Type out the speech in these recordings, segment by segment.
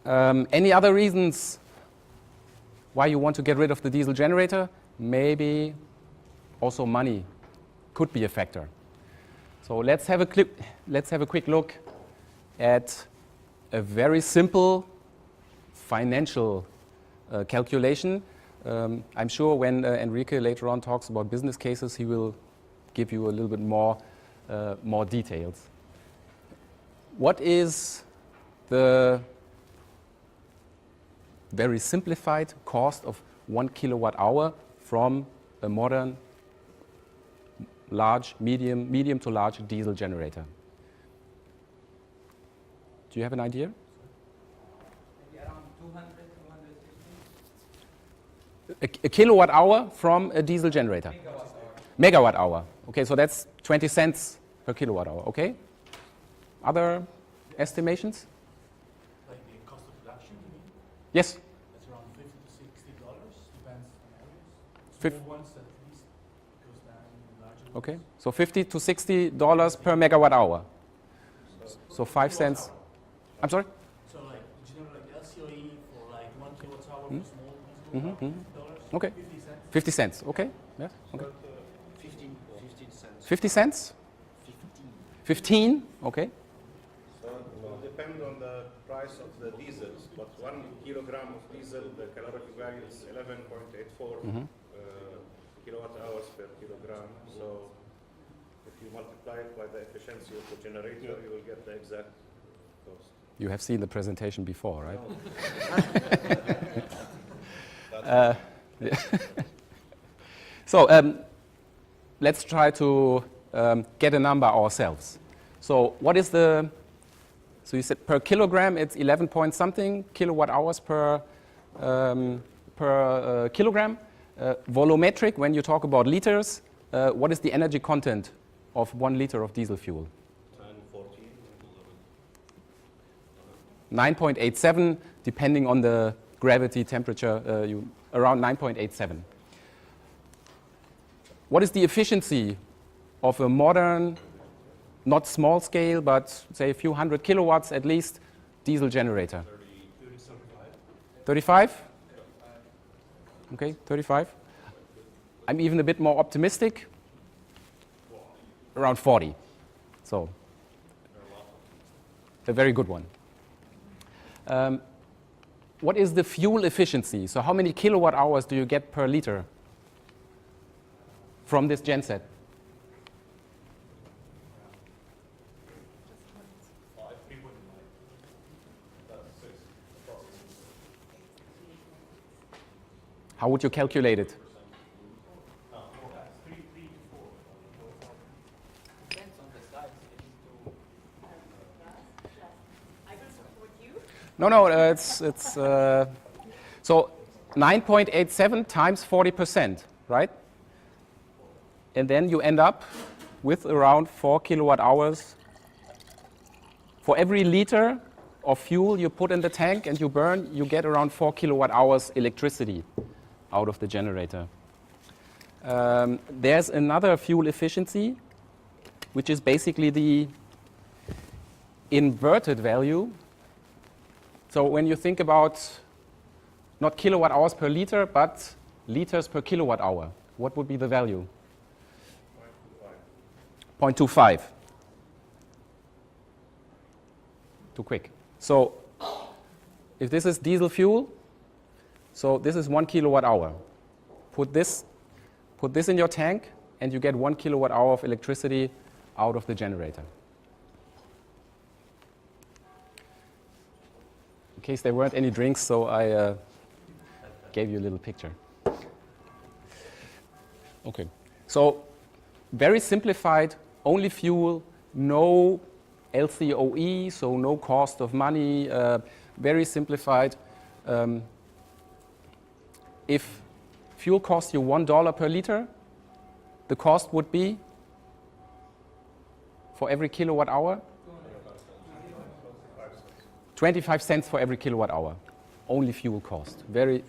Any other reasons why you want to get rid of the diesel generator? Maybe also money could be a factor. So let's have a quick look at a very simple financial calculation. I'm sure when Enrique later on talks about business cases, he will give you a little bit more details. What is the very simplified cost of 1 kilowatt hour from a modern medium to large diesel generator? Do you have an idea? Maybe around 200, 250. A kilowatt hour from a diesel generator? Megawatt hour. Megawatt hour. Okay, so that's 20 cents per kilowatt hour. Okay. Other estimations? Like the cost of production, you mean? Yes. That's around $50 to $60, depends on areas. Fif- Small ones at least goes down, larger ones. Okay, so $50 to $60 per megawatt hour. So 5 cents. I'm sorry? So like, you know, like LCOE for like 1 kilowatt hour for small ones, $50. Okay. 50 cents. 50 cents. Okay. Yes. Okay. 15 cents. 50 cents? 15? Okay. So it will depend on the price of the diesels, but 1 kilogram of diesel, the calorific value is 11.84 kilowatt hours per kilogram. So if you multiply it by the efficiency of the generator, you will get the exact cost. You have seen the presentation before, right? Yeah. So let's try to get a number ourselves. So what is the, so you said per kilogram it's 11 point something kilowatt hours per kilogram. Volumetric, when you talk about liters, what is the energy content of 1 liter of diesel fuel? 9.87, depending on the gravity, temperature, around 9.87. What is the efficiency of a modern, not small scale, but say a few hundred kilowatts at least, diesel generator? 35? Okay, 35. I'm even a bit more optimistic. Around 40. So, a very good one. What is the fuel efficiency? So how many kilowatt hours do you get per liter from this genset? How would you calculate it? Depends on the size. I will support you. No, it's so 9.87 times 40%, right? And then you end up with around 4 kilowatt hours. For every liter of fuel you put in the tank and you burn, you get around 4 kilowatt hours electricity out of the generator. There's another fuel efficiency, which is basically the inverted value. So when you think about not kilowatt hours per liter, but liters per kilowatt hour, what would be the value? 0.25. Too quick. So if this is diesel fuel, so this is 1 kilowatt hour. Put this in your tank and you get 1 kilowatt hour of electricity out of the generator. In case there weren't any drinks, so I gave you a little picture. Okay, so very simplified, only fuel, no LCOE, so no cost of money, very simplified. If fuel costs you $1 per liter, the cost would be, for every kilowatt hour, 25 cents for every kilowatt hour. Only fuel cost. Very.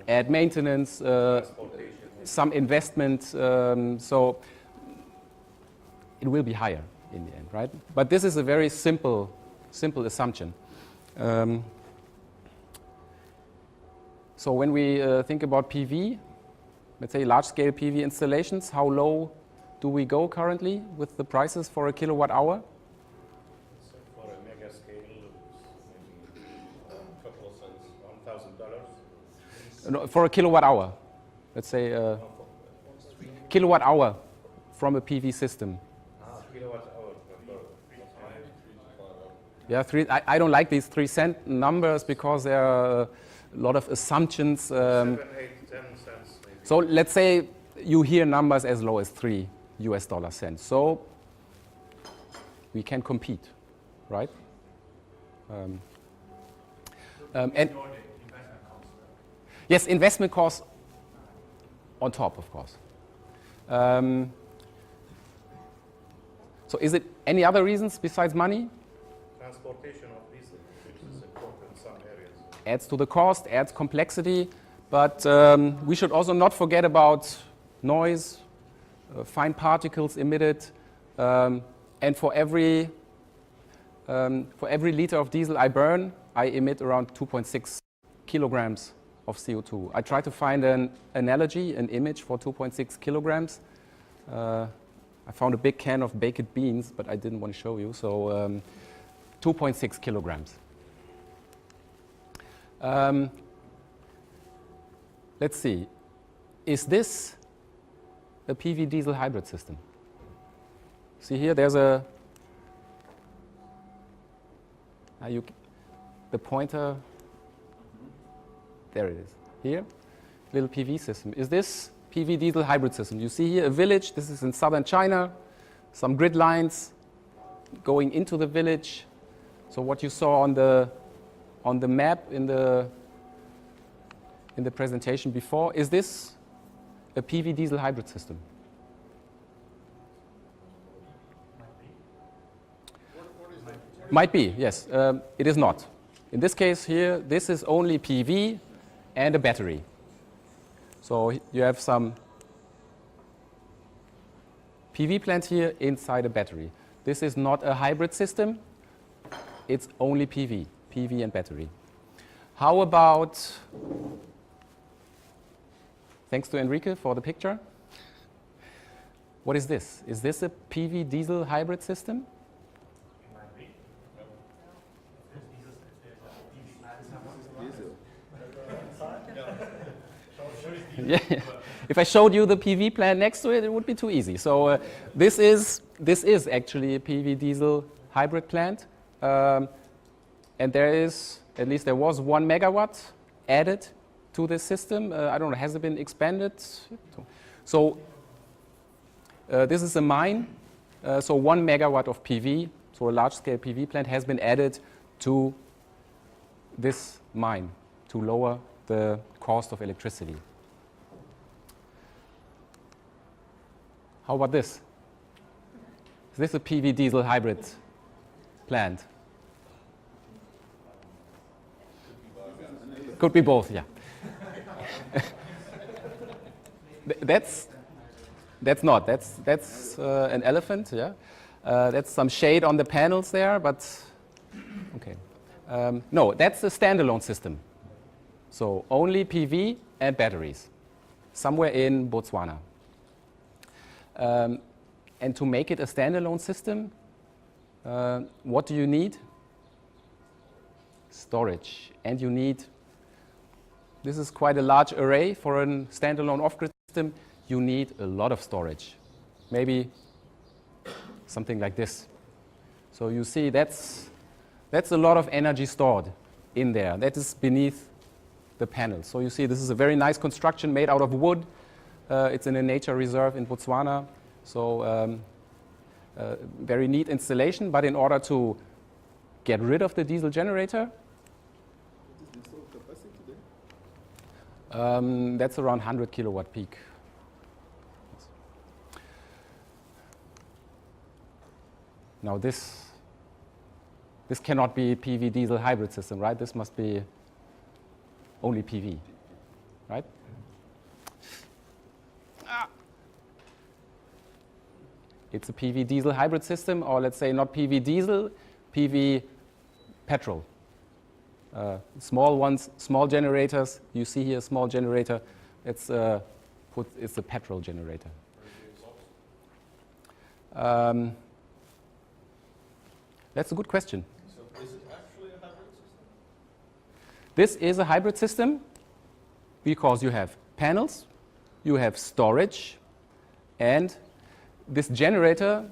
Add maintenance, some investment, so it will be higher in the end, right? But this is a very simple assumption. So when we think about PV, let's say large-scale PV installations, how low do we go currently with the prices for a kilowatt hour? So for a mega scale, maybe a couple of cents, $1,000. No, for a kilowatt hour, let's say kilowatt hour from a PV system. Kilowatt hour. Yeah, I don't like these 3 cent numbers because there are a lot of assumptions. 7, 8, 10 cents maybe. So let's say you hear numbers as low as $3. So we can compete, right? And yes, investment costs on top, of course. So is it any other reasons besides money? Transportation of diesel, which is important in some areas. Adds to the cost, adds complexity, but we should also not forget about noise, fine particles emitted, and for every liter of diesel I burn, I emit around 2.6 kilograms of CO2. I try to find an analogy, an image for 2.6 kilograms. I found a big can of baked beans, but I didn't want to show you, so 2.6 kilograms. Let's see, is this a PV diesel hybrid system? See here, there's a, the pointer, there it is, here, little PV system. Is this PV diesel hybrid system? You see here a village, this is in southern China, some grid lines going into the village. So what you saw on the map in the presentation before, is this a PV diesel hybrid system? Might be, yes. It is not. In this case here, this is only PV and a battery. So you have some PV plant here inside a battery. This is not a hybrid system. It's only PV and battery. How about, thanks to Enrique for the picture. What is this? Is this a PV diesel hybrid system? Yeah. If I showed you the PV plant next to it, it would be too easy. So this is actually a PV diesel hybrid plant, and there is, at least there was 1 megawatt added to this system. I don't know, has it been expanded? So this is a mine. So 1 megawatt of PV, so a large-scale PV plant has been added to this mine to lower the cost of electricity. How about this? Is this a PV diesel hybrid plant? Could be both, yeah. That's not. That's an elephant, yeah. That's some shade on the panels there, but okay. No, that's a standalone system. So only PV and batteries, somewhere in Botswana. And to make it a standalone system, what do you need? Storage. And you need, this is quite a large array for a standalone off-grid system. You need a lot of storage. Maybe something like this. So you see that's a lot of energy stored in there. That is beneath the panel. So you see this is a very nice construction made out of wood. It's in a nature reserve in Botswana. So very neat installation. But in order to get rid of the diesel generator, that's around 100 kilowatt peak. Now this cannot be PV diesel hybrid system, right? This must be only PV, right? It's a PV diesel hybrid system, or let's say not PV diesel, PV petrol. Small ones, small generators. You see here a small generator. It's a petrol generator. That's a good question. So is it actually a hybrid system? This is a hybrid system because you have panels, you have storage, and this generator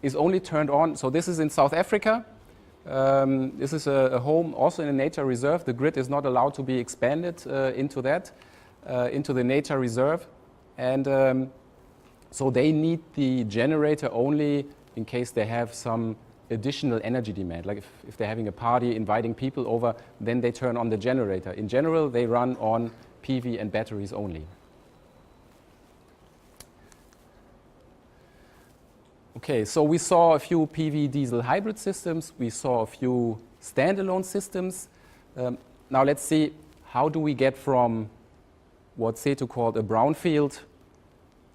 is only turned on. So this is in South Africa. This is a home also in a nature reserve. The grid is not allowed to be expanded into that, into the nature reserve. And so they need the generator only in case they have some additional energy demand. Like if they're having a party, inviting people over, then they turn on the generator. In general, they run on PV and batteries only. Okay, so we saw a few PV diesel hybrid systems. We saw a few standalone systems. Now let's see, how do we get from what's Setu called a brownfield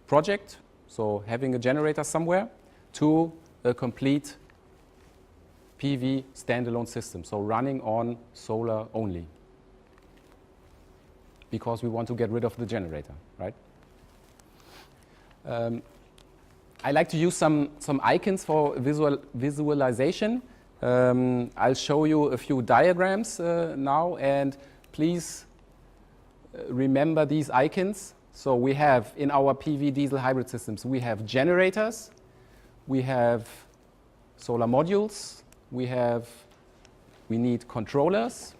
project, so having a generator somewhere, to a complete PV standalone system, so running on solar only, because we want to get rid of the generator, right? I like to use some icons for visualization. I'll show you a few diagrams now, and please remember these icons. So we have in our PV diesel hybrid systems, we have generators, we have solar modules, we need controllers,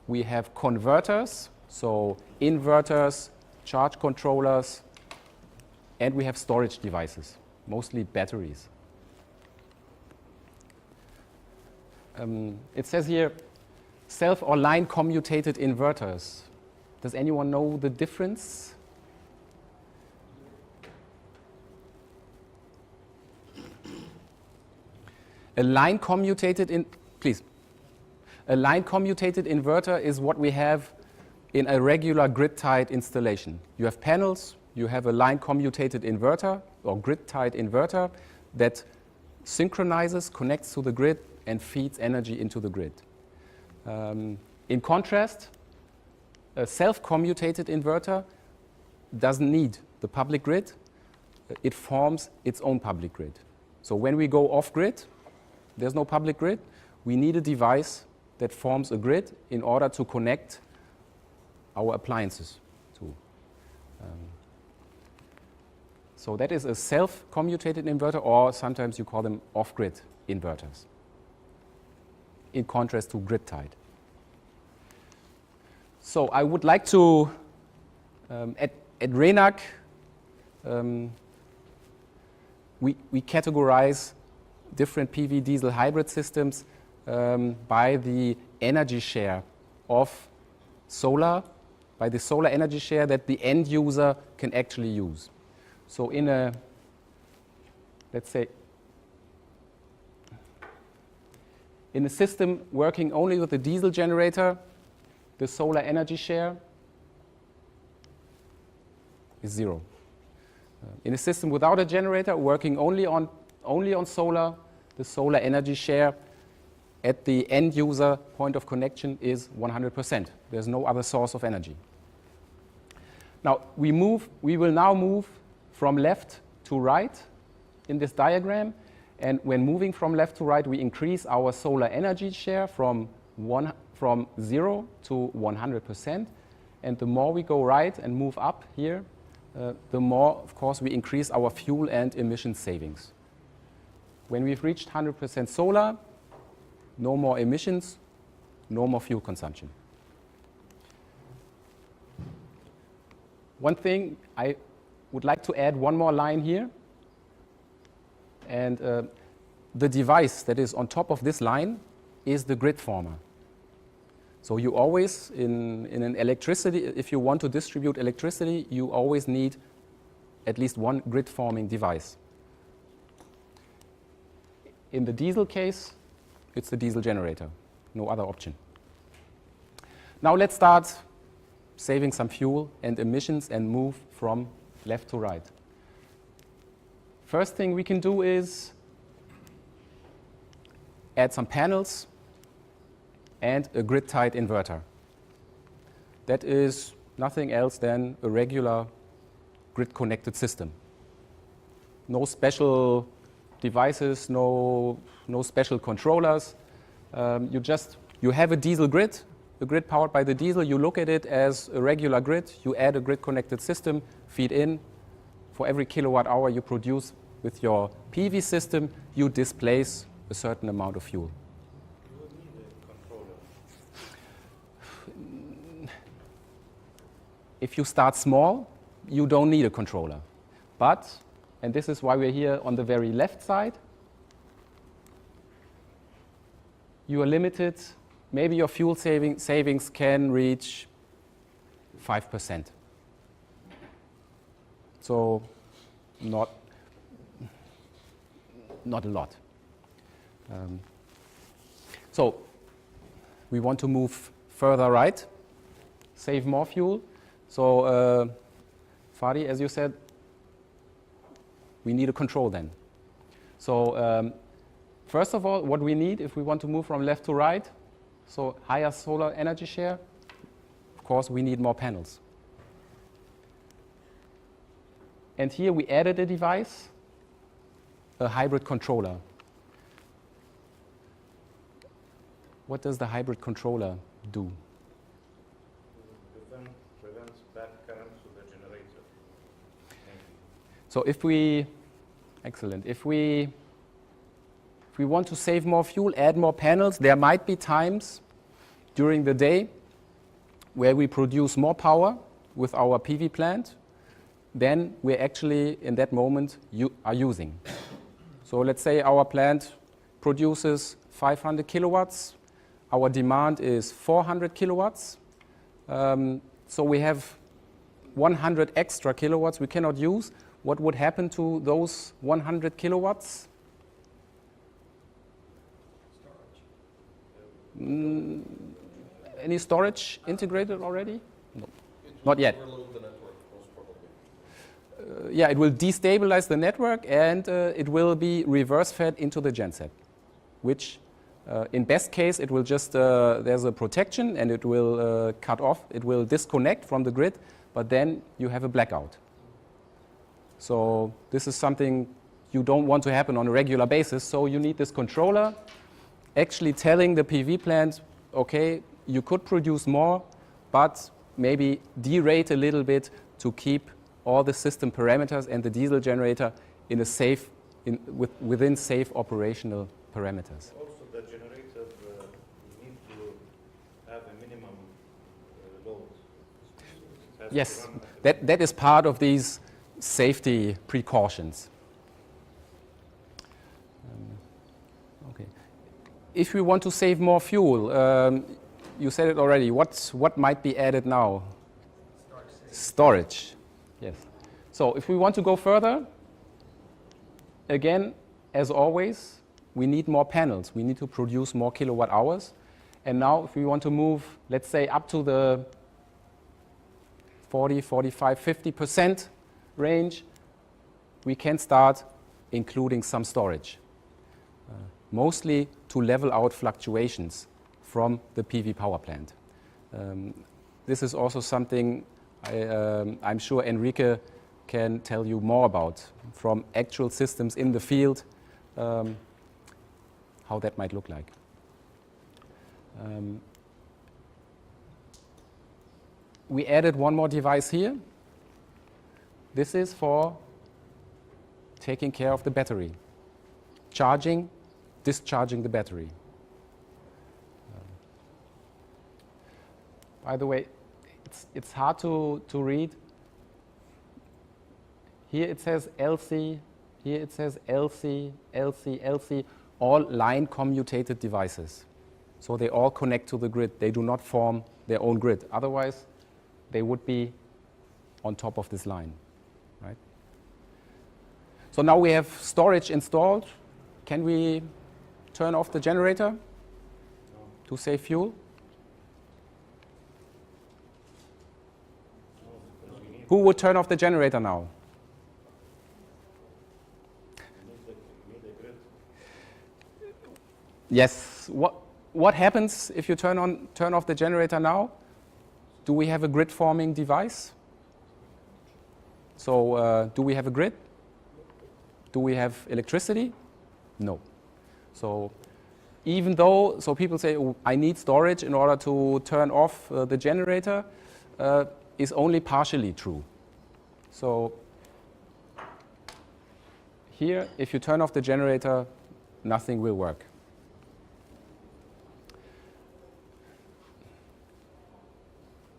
we have converters, so inverters, charge controllers, and we have storage devices, mostly batteries. It says here, self or line commutated inverters. Does anyone know the difference? A line commutated inverter is what we have in a regular grid-tied installation. You have panels, you have a line commutated inverter or grid-tied inverter that synchronizes, connects to the grid, and feeds energy into the grid. In contrast, a self-commutated inverter doesn't need the public grid. It forms its own public grid. So when we go off-grid, there's no public grid. We need a device that forms a grid in order to connect our appliances to. So that is a self-commutated inverter, or sometimes you call them off-grid inverters, in contrast to grid-tied. So I would like to, at RENAC, we categorize different PV diesel hybrid systems by the energy share of solar, by the solar energy share that the end user can actually use. So in a, let's say, in a system working only with a diesel generator, the solar energy share is 0. In a system without a generator working only on solar, the solar energy share at the end user point of connection is 100%. There's no other source of energy. Now we will now move from left to right in this diagram, and when moving from left to right, we increase our solar energy share from 0 to 100%, and the more we go right and move up here, the more, of course, we increase our fuel and emission savings. When we've reached 100% solar, no more emissions, no more fuel consumption. One thing, I would like to add one more line here, and the device that is on top of this line is the grid former. So you always, in an electricity, if you want to distribute electricity, you always need at least one grid forming device. In the diesel case, it's the diesel generator, no other option. Now let's start saving some fuel and emissions and move from left to right. First thing we can do is add some panels. and a grid-tied inverter. That is nothing else than a regular grid-connected system. No special devices, no special controllers. You have a diesel grid, a grid powered by the diesel. You look at it as a regular grid. You add a grid-connected system, feed in. For every kilowatt hour you produce with your PV system, you displace a certain amount of fuel. You will need a controller. If you start small, you don't need a controller. But, and this is why we're here on the very left side, you are limited. Maybe your fuel savings can reach 5%. So not a lot. So we want to move further right, save more fuel. So Fadi, as you said, we need a control then. So first of all, what we need if we want to move from left to right, so higher solar energy share, of course we need more panels. And here we added a device, a hybrid controller. What does the hybrid controller do? Prevents bad current to the generator. So if we want to save more fuel, add more panels, there might be times during the day where we produce more power with our PV plant than we're actually in that moment are using. So let's say our plant produces 500 kilowatts, our demand is 400 kilowatts, so we have 100 extra kilowatts we cannot use. What would happen to those 100 kilowatts? Any storage integrated already? No, not yet. Overload the network, most probably. Yeah, it will destabilize the network and it will be reverse fed into the genset, which in best case it will just, there's a protection and it will cut off, it will disconnect from the grid, but then you have a blackout. So this is something you don't want to happen on a regular basis, so you need this controller actually telling the PV plant, okay, you could produce more, but maybe derate a little bit to keep all the system parameters and the diesel generator in a safe, within safe operational parameters. Also, the generator need to have a minimum load. It has Yes, to run at that is part of these safety precautions. Okay. If we want to save more fuel, you said it already, what might be added now? Storage. Yes. So if we want to go further, again, as always, we need more panels. We need to produce more kilowatt hours. And now if we want to move, let's say, up to the 40, 45, 50% range, we can start including some storage, mostly to level out fluctuations from the PV power plant. This is also something I'm sure Enrique can tell you more about from actual systems in the field, how that might look like. We added one more device here. This is for taking care of the battery, charging, discharging the battery. By the way, it's hard to read. Here it says LC, here it says LC, LC, LC, all line commutated devices. So they all connect to the grid. They do not form their own grid. Otherwise, they would be on top of this line, right? So now we have storage installed. Can we turn off the generator to save fuel? Who would turn off the generator now? Yes. what happens if you turn off the generator now? Do we have a grid forming device? So do we have a grid? Do we have electricity? No. So even though, so people say, oh, I need storage in order to turn off the generator, is only partially true. So here, if you turn off the generator, nothing will work.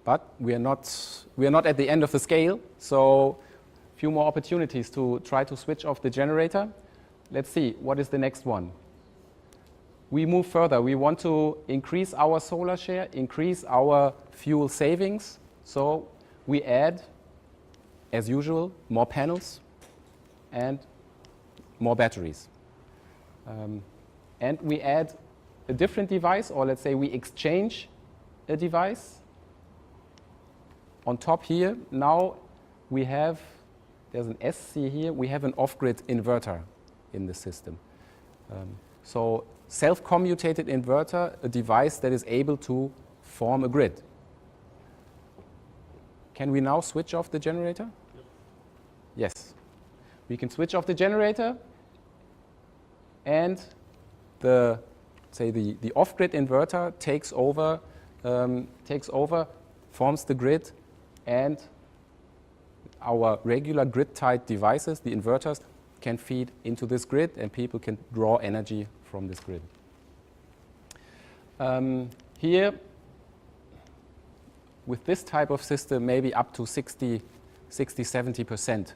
But we are not at the end of the scale, so a few more opportunities to try to switch off the generator. Let's see, what is the next one? We move further. We want to increase our solar share, increase our fuel savings. So we add, as usual, more panels and more batteries. And we add a different device, or let's say we exchange a device. On top here, now we have, there's an SC here, we have an off-grid inverter in the system. So self-commutated inverter, a device that is able to form a grid. Can we now switch off the generator? Yep. Yes. We can switch off the generator, and the off-grid inverter takes over, forms the grid, and our regular grid-tied devices, the inverters, can feed into this grid, and people can draw energy from this grid. Here, with this type of system, maybe up to 60-70%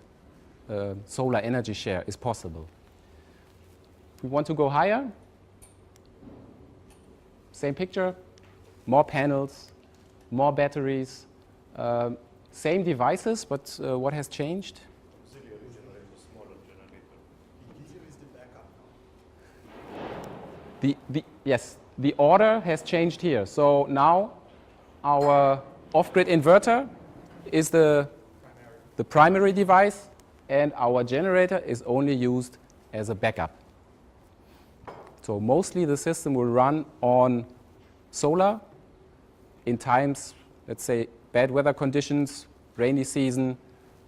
solar energy share is possible. If we want to go higher, same picture, more panels, more batteries, same devices, but what has changed? Auxiliary generator, smaller generator. Easier is the backup now. Yes, the order has changed here. So now our off-grid inverter is the primary device, and our generator is only used as a backup. So mostly the system will run on solar in times, let's say, bad weather conditions, rainy season.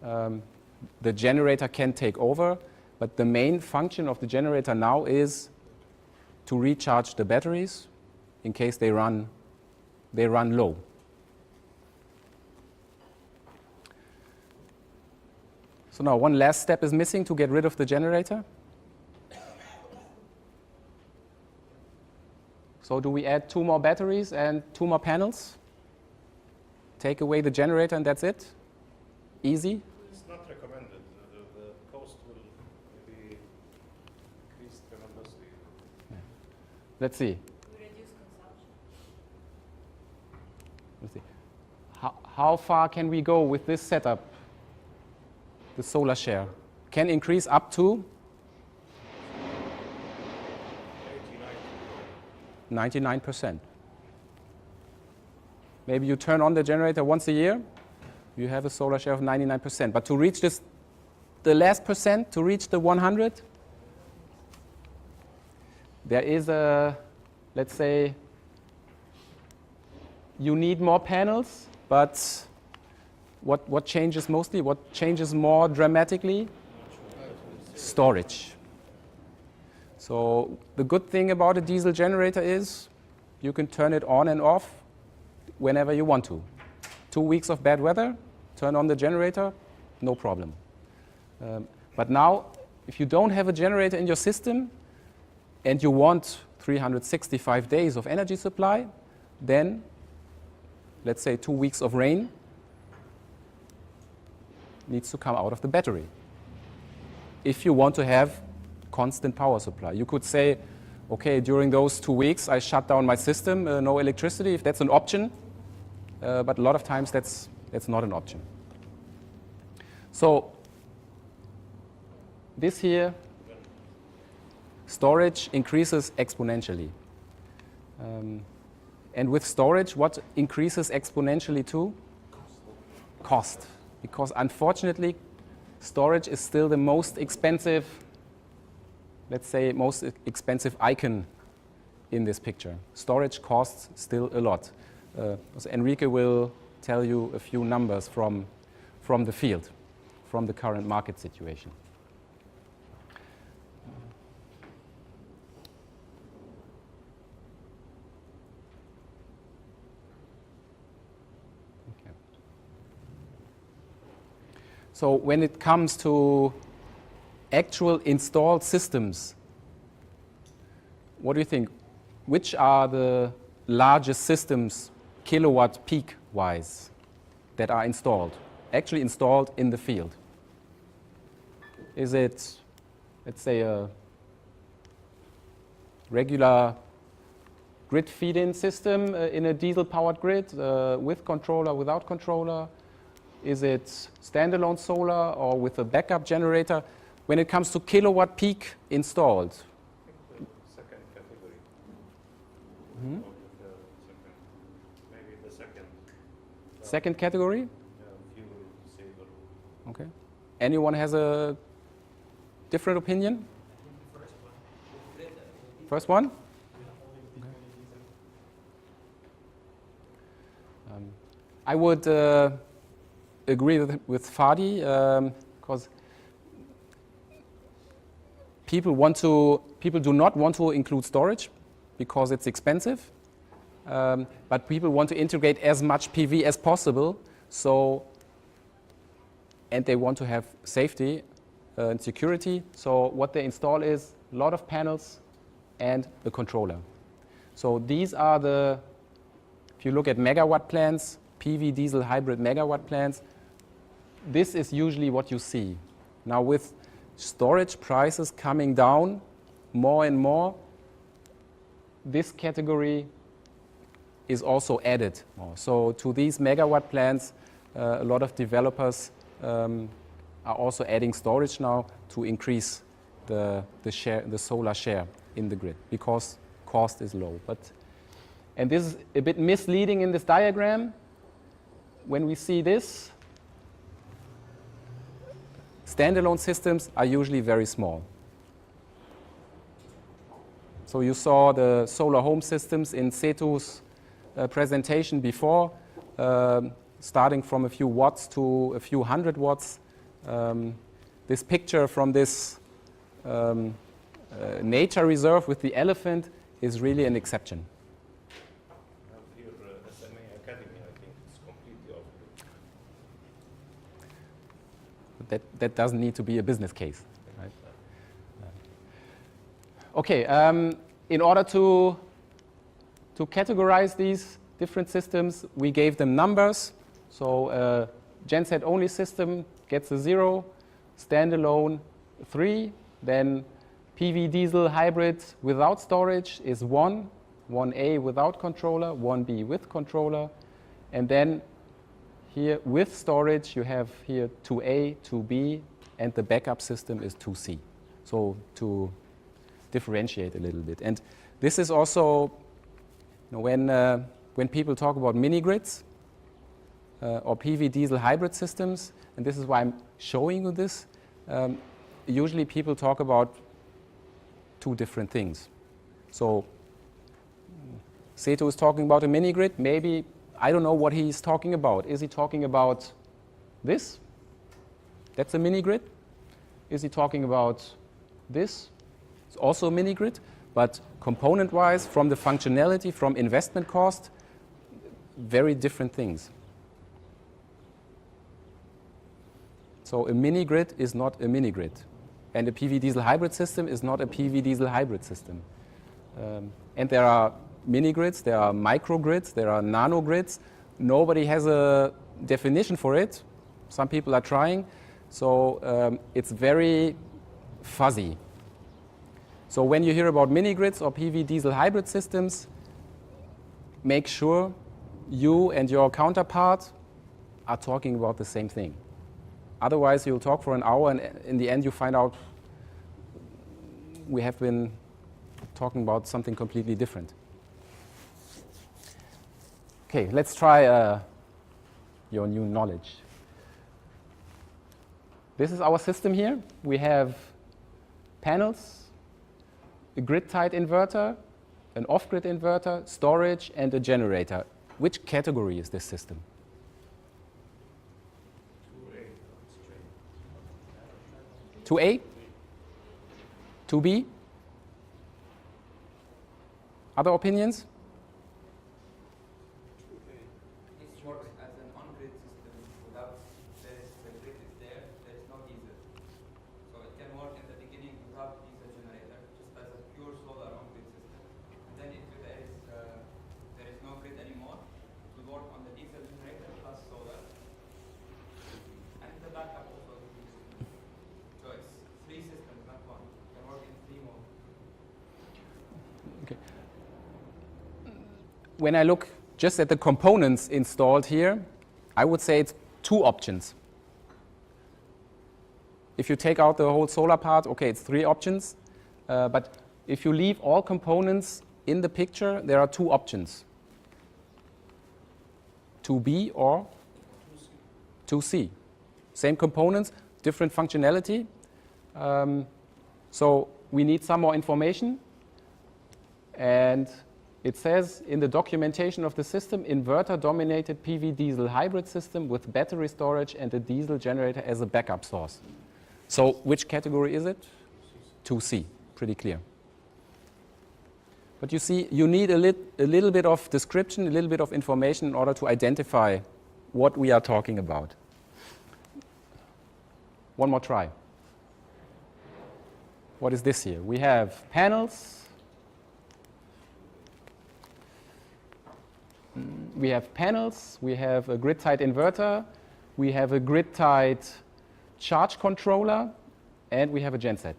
The generator can take over, but the main function of the generator now is to recharge the batteries in case they run low. So now one last step is missing to get rid of the generator. So do we add 2 more batteries and 2 more panels? Take away the generator and that's it? Easy? It's not recommended. The cost will be increased tremendously. Yeah. Let's see. We reduce consumption. Let's see. How far can we go with this setup? The solar share can increase up to 99%. Maybe you turn on the generator once a year, you have a solar share of 99%. But to reach this, the last percent, to reach the 100, there is a, let's say, you need more panels, but what changes mostly? What changes more dramatically? Storage. So the good thing about a diesel generator is you can turn it on and off whenever you want to. 2 weeks of bad weather, turn on the generator, no problem. But now, if you don't have a generator in your system and you want 365 days of energy supply, then let's say 2 weeks of rain needs to come out of the battery. If you want to have constant power supply, you could say, okay, during those 2 weeks I shut down my system, no electricity, if that's an option, but a lot of times that's not an option. So this here, storage increases exponentially. And with storage, what increases exponentially too? Cost. Because unfortunately, storage is still the most expensive, let's say, most expensive icon in this picture. Storage costs still a lot. So Enrique will tell you a few numbers from the field, from the current market situation. Okay. So when it comes to actual installed systems, what do you think? Which are the largest systems, kilowatt peak wise, that are installed, actually installed in the field? Is it, let's say, a regular grid feed-in system in a diesel-powered grid with controller, without controller? Is it standalone solar or with a backup generator? When it comes to kilowatt peak installed, Second category. Mhm. Maybe the second. Second category? Fuel saver. Okay. Anyone has a different opinion? First one? I would agree with Fadi because people do not want to include storage because it's expensive, but people want to integrate as much PV as possible. So, and they want to have safety and security. So what they install is a lot of panels and a controller. So these are the, if you look at megawatt plants, PV diesel hybrid megawatt plants, this is usually what you see. Now with storage prices coming down more and more, this category is also added more. So to these megawatt plants, a lot of developers are also adding storage now to increase the solar share in the grid because cost is low. And this is a bit misleading in this diagram. When we see this, standalone systems are usually very small. So you saw the solar home systems in Setu's presentation before, starting from a few watts to a few hundred watts. This picture from this nature reserve with the elephant is really an exception. Here, SMA Academy, I think it's completely off. That doesn't need to be a business case. Right? Okay, in order to categorize these different systems, we gave them numbers. So genset only system gets a 0, standalone 3, then PV diesel hybrid without storage is 1, 1A without controller, 1B with controller, and then here with storage you have here 2A, 2B, and the backup system is 2C. So to differentiate a little bit. And this is also, you know, when people talk about mini grids or PV diesel hybrid systems, and this is why I'm showing you this, usually people talk about two different things. So Setu is talking about a mini grid. Maybe, I don't know what he's talking about. Is he talking about this? That's a mini grid. Is he talking about this? It's also a mini grid, but component-wise, from the functionality, from investment cost, very different things. So a mini grid is not a mini grid. And a PV diesel hybrid system is not a PV diesel hybrid system. And there are mini grids, there are micro grids, there are nano grids. Nobody has a definition for it. Some people are trying. So it's very fuzzy. So when you hear about mini grids or PV diesel hybrid systems, make sure you and your counterpart are talking about the same thing. Otherwise, you'll talk for an hour, and in the end, you find out we have been talking about something completely different. Okay, let's try your new knowledge. This is our system here. We have panels, a grid-tied inverter, an off-grid inverter, storage, and a generator. Which category is this system? 2A? 2B? Other opinions? It works as an on-grid system without the grid is there is no diesel. So it can work in the beginning without diesel generator, just as a pure solar on-grid system. And then if there is no grid anymore, it will work on the diesel generator plus solar. And the backup also. So it's three systems, not one. It can work in three modes. Okay. When I look just at the components installed here, I would say it's two options. If you take out the whole solar part, okay, it's three options. But if you leave all components in the picture, there are two options. 2B or 2C. Same components, different functionality. So we need some more information. And it says in the documentation of the system, inverter-dominated PV diesel hybrid system with battery storage and a diesel generator as a backup source. So which category is it? 2C, pretty clear. But you see, you need a little bit of description, a little bit of information in order to identify what we are talking about. One more try. What is this here? We have panels. We have panels, we have a grid-tied inverter, we have a grid-tied charge controller, and we have a genset.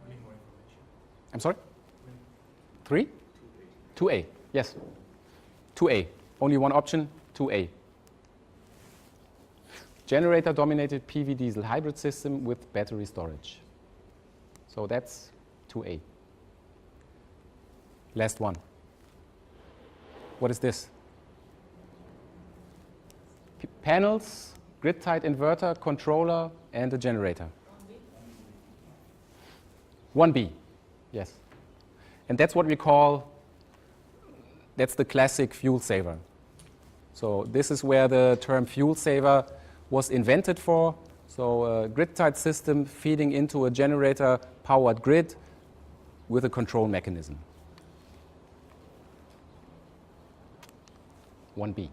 I need more information. I'm sorry? 3? 2A, yes. 2A, only one option, 2A. Generator-dominated PV diesel hybrid system with battery storage. So that's 2A. Last one. What is this? Panels, grid-tied inverter, controller, and a generator. 1B, yes. And that's what we call, that's the classic fuel saver. So this is where the term fuel saver was invented for. So a grid-tied system feeding into a generator-powered grid with a control mechanism. 1B. Okay.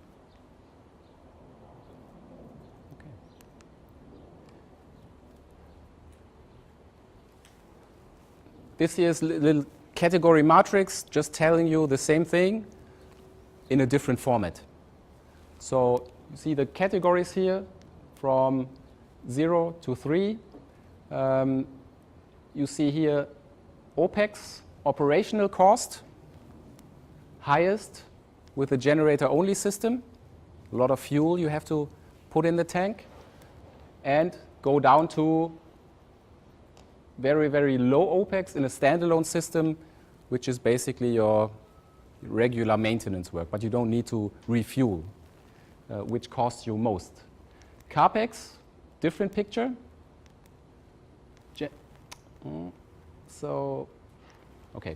This here is a little category matrix, just telling you the same thing in a different format. So you see the categories here from 0 to 3. You see here OPEX, operational cost, highest with a generator-only system. A lot of fuel you have to put in the tank. And go down to very, very low OPEX in a standalone system, which is basically your regular maintenance work, but you don't need to refuel, which costs you most. CAPEX, different picture. Okay.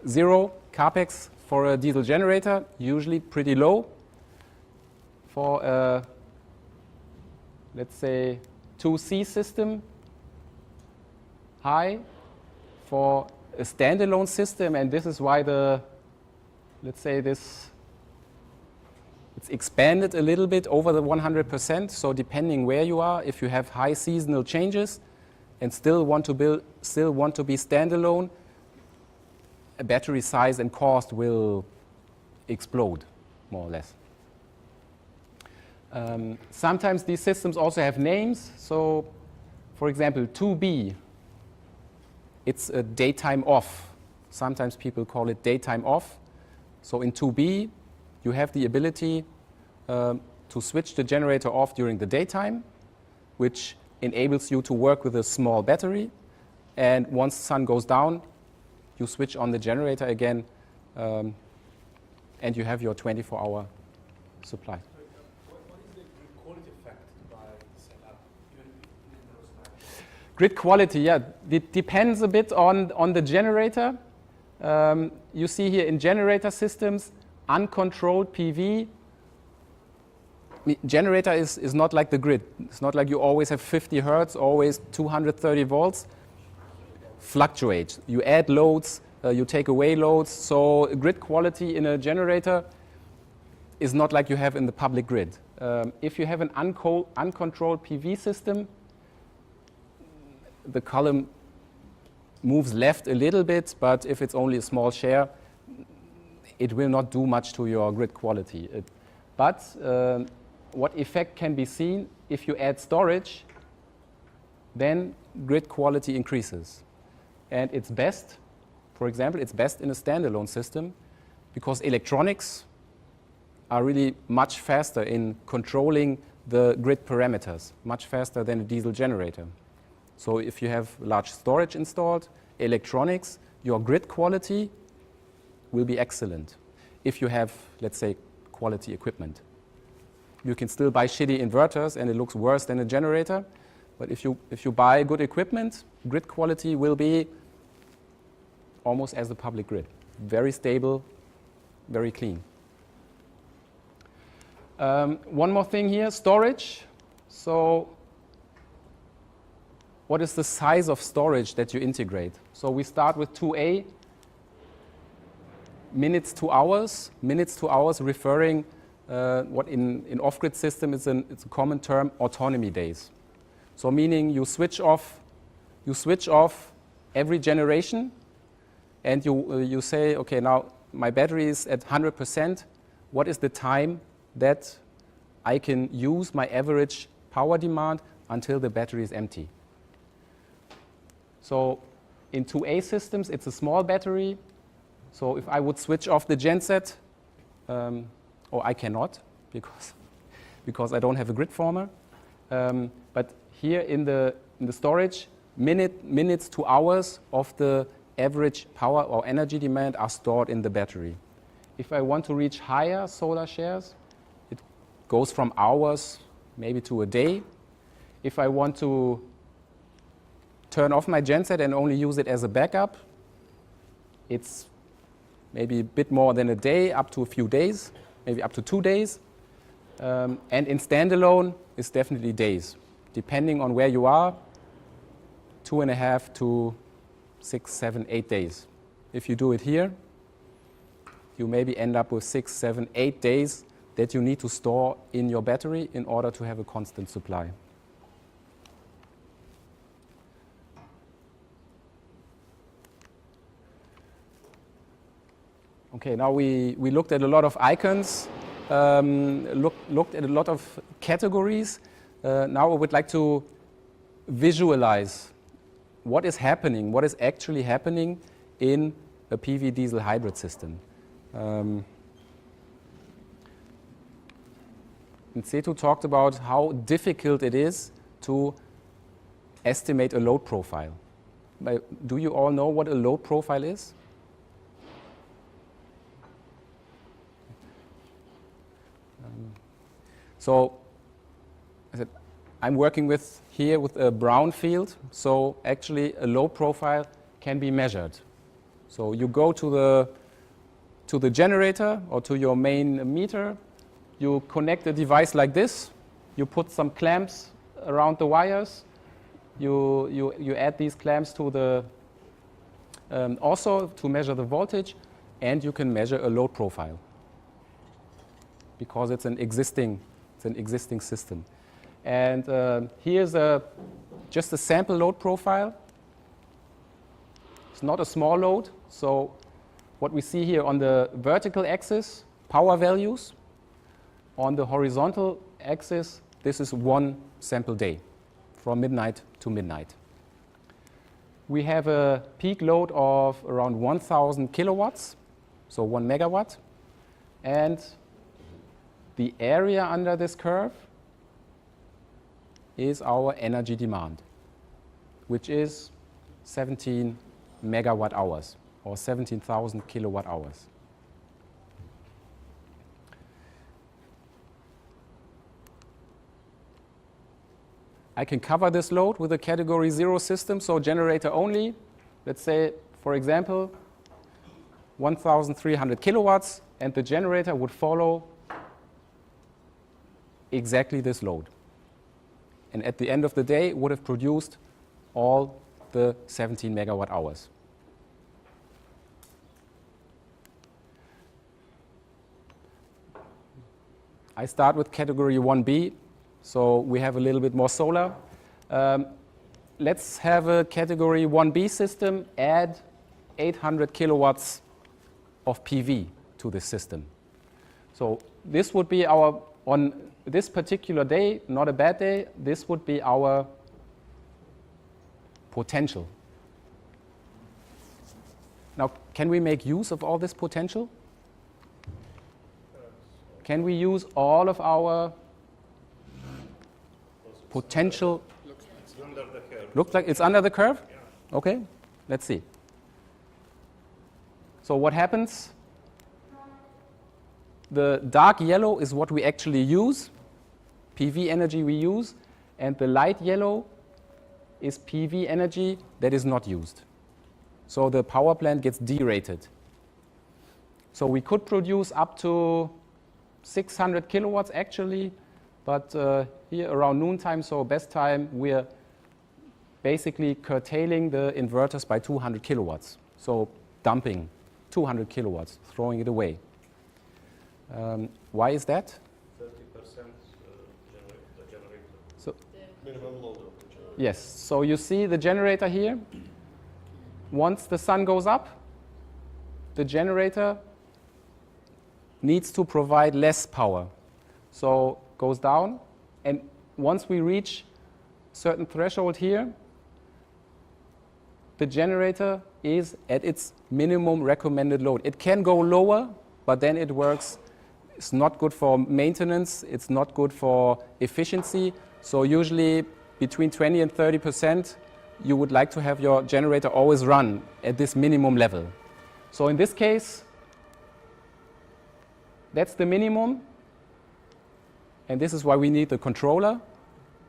0 CAPEX for a diesel generator, usually pretty low. For a, let's say, 2C system, high. For a standalone system, and this is why let's say it's expanded a little bit over the 100%. So depending where you are, if you have high seasonal changes and still want to be standalone, a battery size and cost will explode, more or less. Sometimes these systems also have names. So, for example, 2B, it's a daytime off. Sometimes people call it daytime off. So in 2B, you have the ability to switch the generator off during the daytime, which enables you to work with a small battery. And once the sun goes down, you switch on the generator again, and you have your 24-hour supply. What is the grid quality effect by setup, even in those times? Grid quality, yeah, it depends a bit on the generator. You see here in generator systems, uncontrolled PV. Generator is not like the grid. It's not like you always have 50 hertz, always 230 volts. Fluctuates. You add loads, you take away loads. So grid quality in a generator is not like you have in the public grid. If you have an uncontrolled PV system, the column moves left a little bit, but if it's only a small share, it will not do much to your grid quality. But what effect can be seen if you add storage, then grid quality increases. And it's best, for example, it's best in a standalone system because electronics are really much faster in controlling the grid parameters, much faster than a diesel generator. So if you have large storage installed, electronics, your grid quality will be excellent. If you have, let's say, quality equipment. You can still buy shitty inverters and it looks worse than a generator, but if you buy good equipment, grid quality will be almost as the public grid. Very stable, very clean. One more thing here, storage. So what is the size of storage that you integrate? So we start with 2A, minutes to hours. Minutes to hours referring what in off-grid system it's a common term, autonomy days. So meaning you switch off every generation and you say, okay, now my battery is at 100%. What is the time that I can use my average power demand until the battery is empty? So in 2A systems, it's a small battery. So if I would switch off the genset, or I cannot because I don't have a grid former. But here in the storage, minutes to hours of the average power or energy demand are stored in the battery. If I want to reach higher solar shares, it goes from hours maybe to a day. If I want to turn off my genset and only use it as a backup, it's maybe a bit more than a day, up to a few days, maybe up to 2 days. And in standalone, it's definitely days. Depending on where you are, 2.5 to 6, 7, 8 days. If you do it here, you maybe end up with 6, 7, 8 days that you need to store in your battery in order to have a constant supply. Okay, now we looked at a lot of icons, looked at a lot of categories. Now I would like to visualize what is happening, what is actually happening in a PV diesel hybrid system. And Setu talked about how difficult it is to estimate a load profile. Do you all know what a load profile is? So I said, I'm working here with a brown field, so actually a load profile can be measured. So you go to the generator or to your main meter, you connect a device like this, you put some clamps around the wires, you add these clamps to the also to measure the voltage, and you can measure a load profile because it's an existing system. And here's just a sample load profile. It's not a small load. So what we see here on the vertical axis, power values. On the horizontal axis, this is one sample day from midnight to midnight. We have a peak load of around 1,000 kilowatts, so 1 megawatt. And the area under this curve is our energy demand, which is 17 megawatt hours or 17,000 kilowatt hours. I can cover this load with a category 0 system, so generator only. Let's say, for example, 1,300 kilowatts, and the generator would follow exactly this load. And at the end of the day, would have produced all the 17 megawatt hours. I start with category 1B, so we have a little bit more solar. Let's have a category 1B system, add 800 kilowatts of PV to this system. So this would be our, on this particular day, not a bad day, this would be our potential. Now, can we make use of all this potential? Can we use all of our potential? It's under the curve. Looks like it's under the curve? Okay, let's see. So what happens? The dark yellow is what we actually use, PV energy we use, and the light yellow is PV energy that is not used. So the power plant gets derated. So we could produce up to 600 kilowatts actually, but here around noontime, so best time, we're basically curtailing the inverters by 200 kilowatts. So dumping 200 kilowatts, throwing it away. Why is that? 30% the generator. So, Minimum load of the generator. yes, so you see the generator here. Once the sun goes up, the generator needs to provide less power. So goes down, and once we reach certain threshold here, the generator is at its minimum recommended load. It can go lower, but then it works. It's not good for maintenance. It's not good for efficiency. So usually between 20 and 30%, you would like to have your generator always run at this minimum level. So in this case, that's the minimum. And this is why we need the controller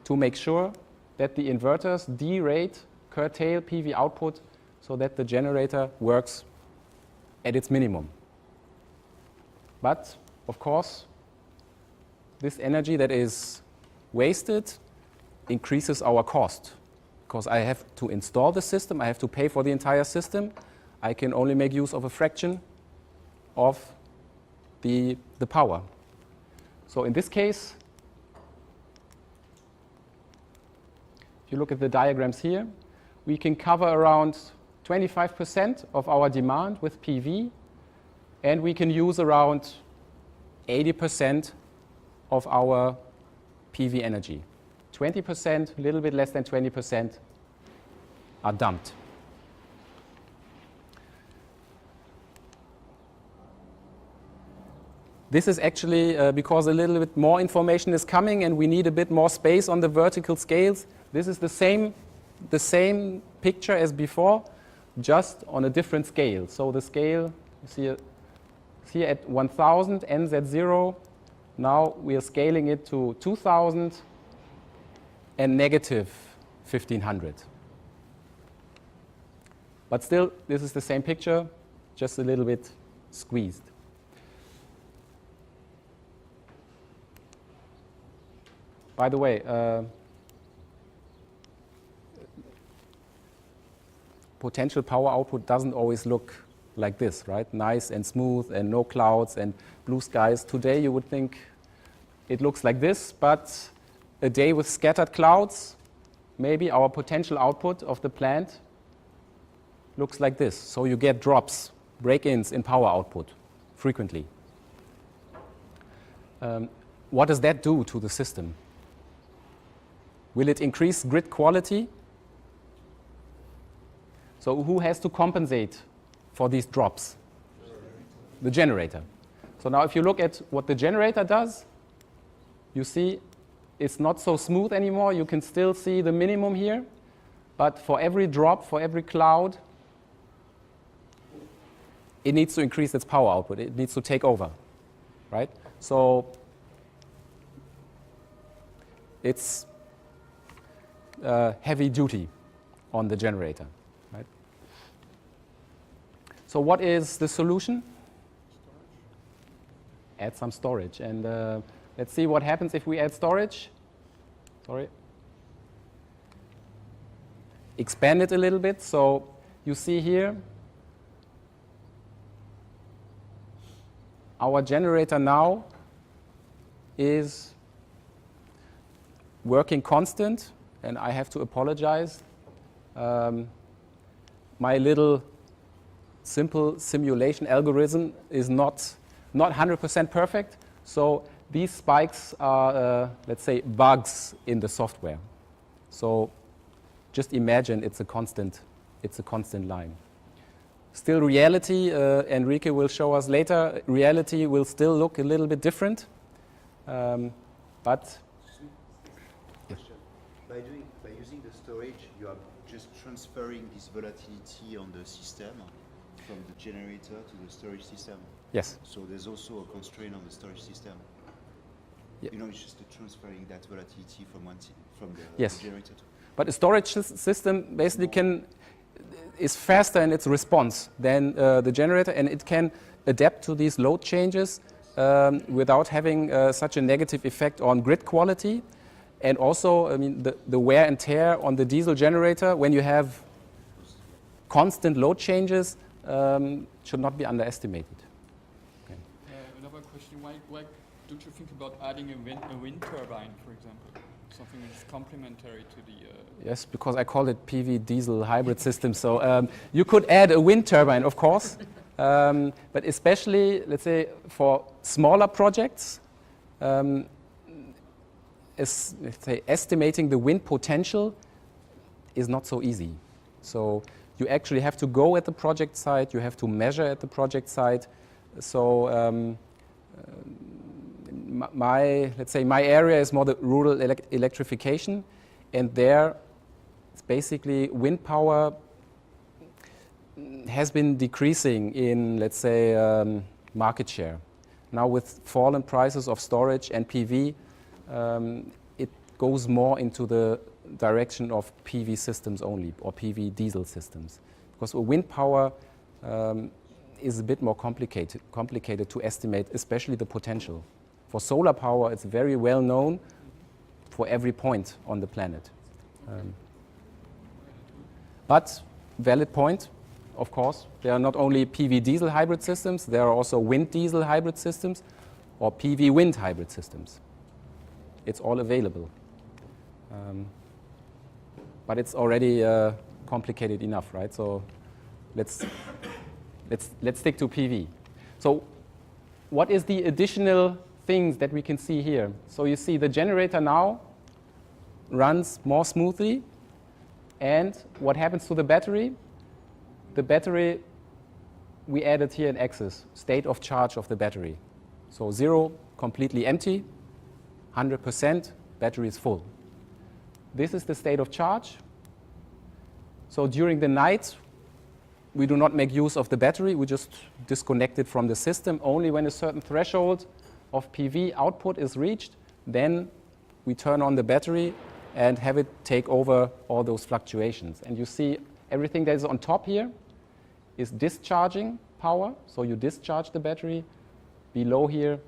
to make sure that the inverters derate, curtail PV output so that the generator works at its minimum. But, of course, this energy that is wasted increases our cost because I have to install the system, I have to pay for the entire system. I can only make use of a fraction of the power. So in this case, if you look at the diagrams here, we can cover around 25% of our demand with PV, and we can use around 80% of our PV energy. 20%, a little bit less than 20%, are dumped. This is actually because a little bit more information is coming and we need a bit more space on the vertical scales. This is the same picture as before, just on a different scale. So the scale, you see here at 1,000 ends at 0. Now we are scaling it to 2,000 and negative 1,500. But still, this is the same picture, just a little bit squeezed. By the way, potential power output doesn't always look like this, right? Nice and smooth and no clouds and blue skies. Today you would think it looks like this, but a day with scattered clouds, maybe our potential output of the plant looks like this. So you get drops, break-ins in power output frequently. What does that do to the system? Will it increase grid quality? So who has to compensate for these drops? The generator. So now if you look at what the generator does, you see it's not so smooth anymore. You can still see the minimum here. But for every drop, for every cloud, it needs to increase its power output. It needs to take over, right? So it's heavy duty on the generator. Right? So what is the solution? Add some storage. And let's see what happens if we add storage. Sorry. Expand it a little bit. So you see here, our generator now is working constant, and I have to apologize. My little simple simulation algorithm is not 100% perfect, so these spikes are, let's say, bugs in the software. So just imagine it's a constant line. Still reality, Enrique will show us later, reality will still look a little bit different, but By using the storage, you are just transferring this volatility on the system from the generator to the storage system. yes. So there's also a constraint on the storage system. Yeah. You know, it's just transferring that volatility from the Yes. generator to. But a storage system basically is faster in its response than the generator, and it can adapt to these load changes without having such a negative effect on grid quality. And also, I mean, the wear and tear on the diesel generator when you have constant load changes should not be underestimated. Okay. Another question, why don't you think about adding a wind turbine, for example? Something that's complementary to the... Yes, because I call it PV diesel hybrid system. So you could add a wind turbine, of course, but especially, let's say, for smaller projects, let's say, estimating the wind potential is not so easy. So you actually have to go at the project site, you have to measure at the project site. So let's say my area is more the rural electrification, and there it's basically wind power has been decreasing in, let's say, market share. Now with fallen prices of storage and PV, it goes more into the direction of PV systems only, or PV diesel systems. Because wind power is a bit more complicated to estimate, especially the potential. For solar power, it's very well known for every point on the planet. But valid point, of course, there are not only PV diesel hybrid systems, there are also wind diesel hybrid systems or PV wind hybrid systems. It's all available. But it's already complicated enough, right? So let's stick to PV. So what is the additional things that we can see here? So you see the generator now runs more smoothly, and what happens to the battery? The battery, we added here an axis, state of charge of the battery. So 0, completely empty, 100%, battery is full. This is the state of charge. So during the night, we do not make use of the battery, we just disconnect it from the system. Only when a certain threshold of PV output is reached, then we turn on the battery and have it take over all those fluctuations. And you see everything that is on top here is discharging power, so you discharge the battery. Below here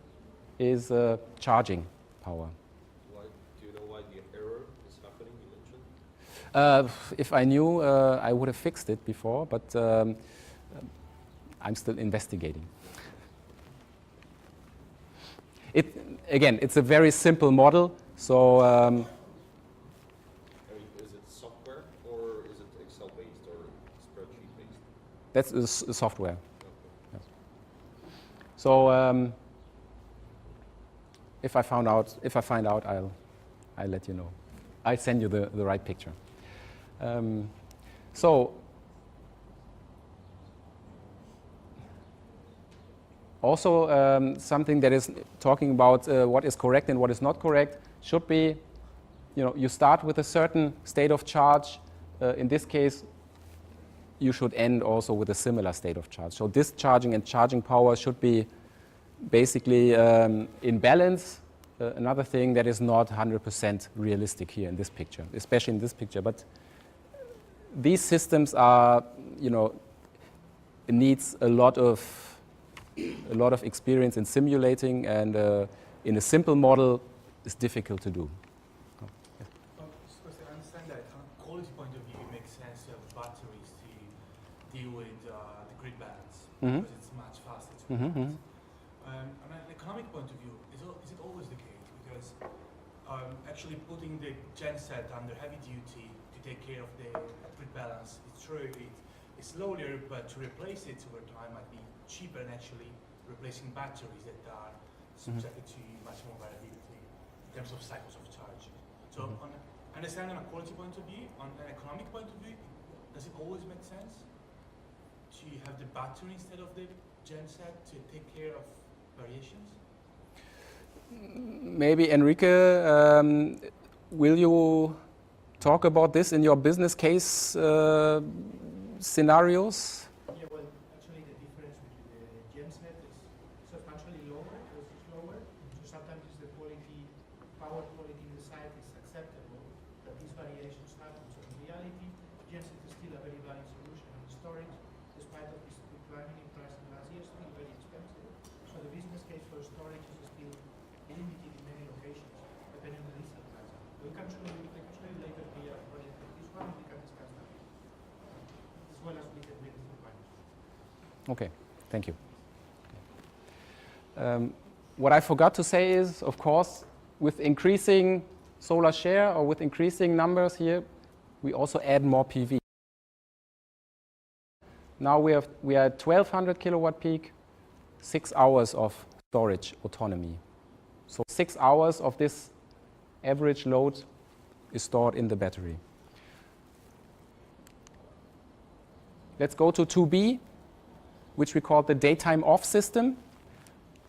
is charging power. Do you know why the error is happening, you mentioned? If I knew, I would have fixed it before, but I'm still investigating. Again, it's a very simple model, so I mean, is it software or is it Excel-based or spreadsheet-based? that's software. Yes. So if I find out, I'll let you know. I'll send you the right picture. So also something that is talking about what is correct and what is not correct should be, you start with a certain state of charge. In this case, you should end also with a similar state of charge. So discharging and charging power should be basically in balance another thing that is not 100% realistic here in this picture, especially in this picture. But these systems are, you know, it needs a lot of experience in simulating, and in a simple model, it's difficult to do. Because I understand that from a quality point of view, it makes sense to have batteries to deal with the grid balance, because it's much faster to balance. On an economic point of view, is it always the case? Because actually putting the genset under heavy duty to take care of the grid balance, it's true, it's slower, but to replace it over time might be cheaper than actually replacing batteries that are subjected to much more variability in terms of cycles of charge. So understand on a quality point of view, on an economic point of view, does it always make sense to have the battery instead of the genset to take care of variations? Maybe Enrique, will you talk about this in your business case scenarios? Yeah, well, actually the difference between the genset is substantially lower, because it's lower, so sometimes the quality, power quality in the site is acceptable, but these variations happen. So in reality, genset is still a very valid solution, and storage, despite of this declining in price in the last year, is still very expensive. So the business case for storage is still limited in many locations, depending on the diesel price. I can show you later the project like this one, we can discuss that, as well as with the business requirements. Okay, thank you. What I forgot to say is, of course, with increasing solar share or with increasing numbers here, we also add more PV. Now we are at 1200 kilowatt peak, 6 hours of storage autonomy. So 6 hours of this average load is stored in the battery. Let's go to 2B, which we call the daytime off system.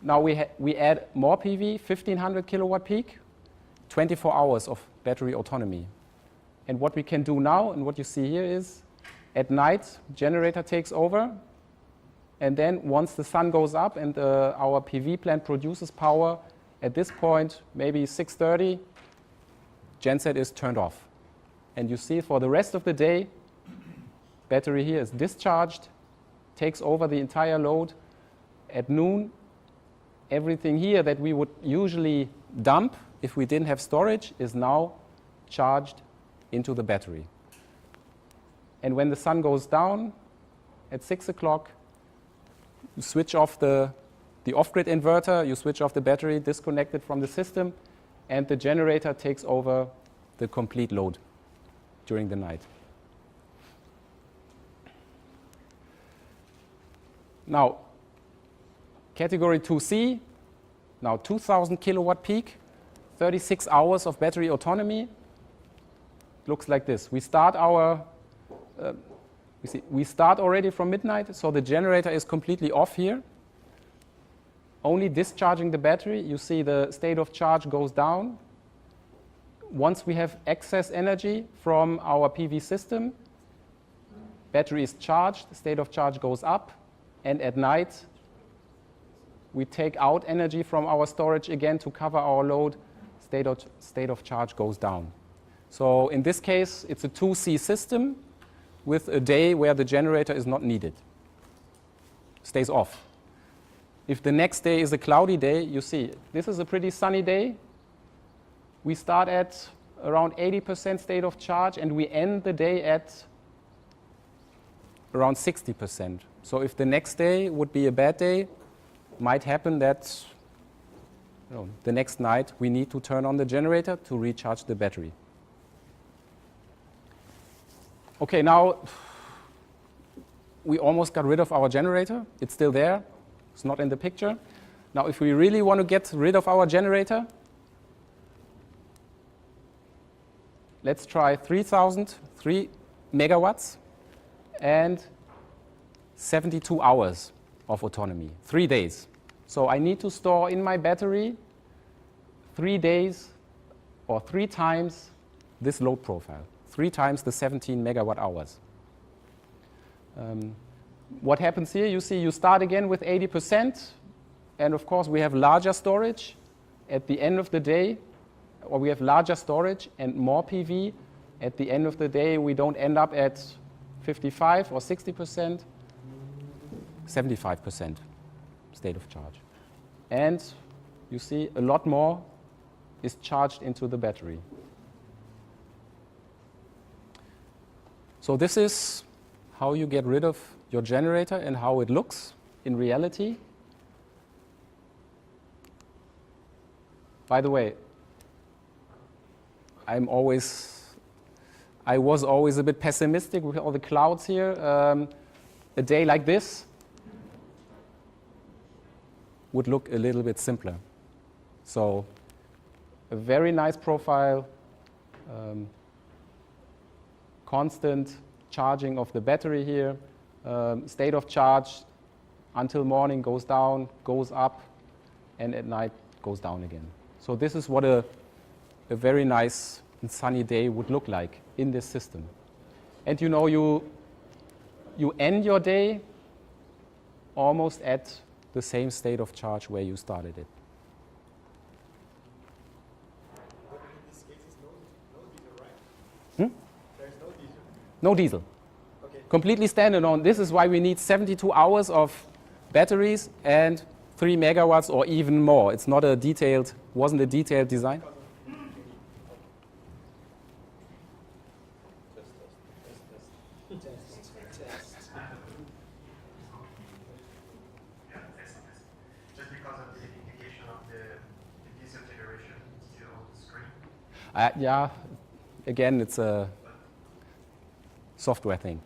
Now we add more PV, 1500 kilowatt peak, 24 hours of battery autonomy. And what we can do now, and what you see here is, at night, generator takes over, and then once the sun goes up and our PV plant produces power, at this point, maybe 6:30, genset is turned off. And you see for the rest of the day, battery here is discharged, takes over the entire load. At noon, everything here that we would usually dump if we didn't have storage is now charged into the battery. And when the sun goes down at 6 o'clock, you switch off the off-grid inverter, you switch off the battery, disconnect it from the system, and the generator takes over the complete load during the night. Now, category 2C, now 2000 kilowatt peak, 36 hours of battery autonomy. Looks like this. We start already from midnight, so the generator is completely off here. Only discharging the battery, you see the state of charge goes down. Once we have excess energy from our PV system, battery is charged, state of charge goes up, and at night we take out energy from our storage again to cover our load, state of charge goes down. So in this case, it's a 2C system with a day where the generator is not needed, stays off. If the next day is a cloudy day, you see, this is a pretty sunny day. We start at around 80% state of charge, and we end the day at around 60%. So if the next day would be a bad day, might happen that the next night we need to turn on the generator to recharge the battery. Okay, now we almost got rid of our generator. It's still there. It's not in the picture. Now, if we really want to get rid of our generator, let's try 3 megawatts and 72 hours of autonomy, 3 days. So I need to store in my battery 3 days or 3 times this load profile, 3 times the 17 megawatt hours. What happens here? You see, you start again with 80%, and of course we have larger storage. at the end of the day, or we have larger storage and more PV, at the end of the day, we don't end up at 55 or 60%, 75% state of charge. And you see a lot more is charged into the battery. So this is how you get rid of your generator and how it looks in reality. By the way, I was always a bit pessimistic with all the clouds here. A day like this would look a little bit simpler. So a very nice profile, constant charging of the battery here, state of charge until morning goes down, goes up, and at night goes down again. So this is what a very nice and sunny day would look like in this system. And you know, you end your day almost at the same state of charge where you started it. But in this case, it's no diesel, right? Hmm? There's no diesel. No diesel. Okay. Completely standalone. This is why we need 72 hours of batteries and 3 megawatts or even more. It's not a detailed, wasn't a detailed design. Just because of the indication of the diesel generation still on the screen. Yeah, again, it's a software thing.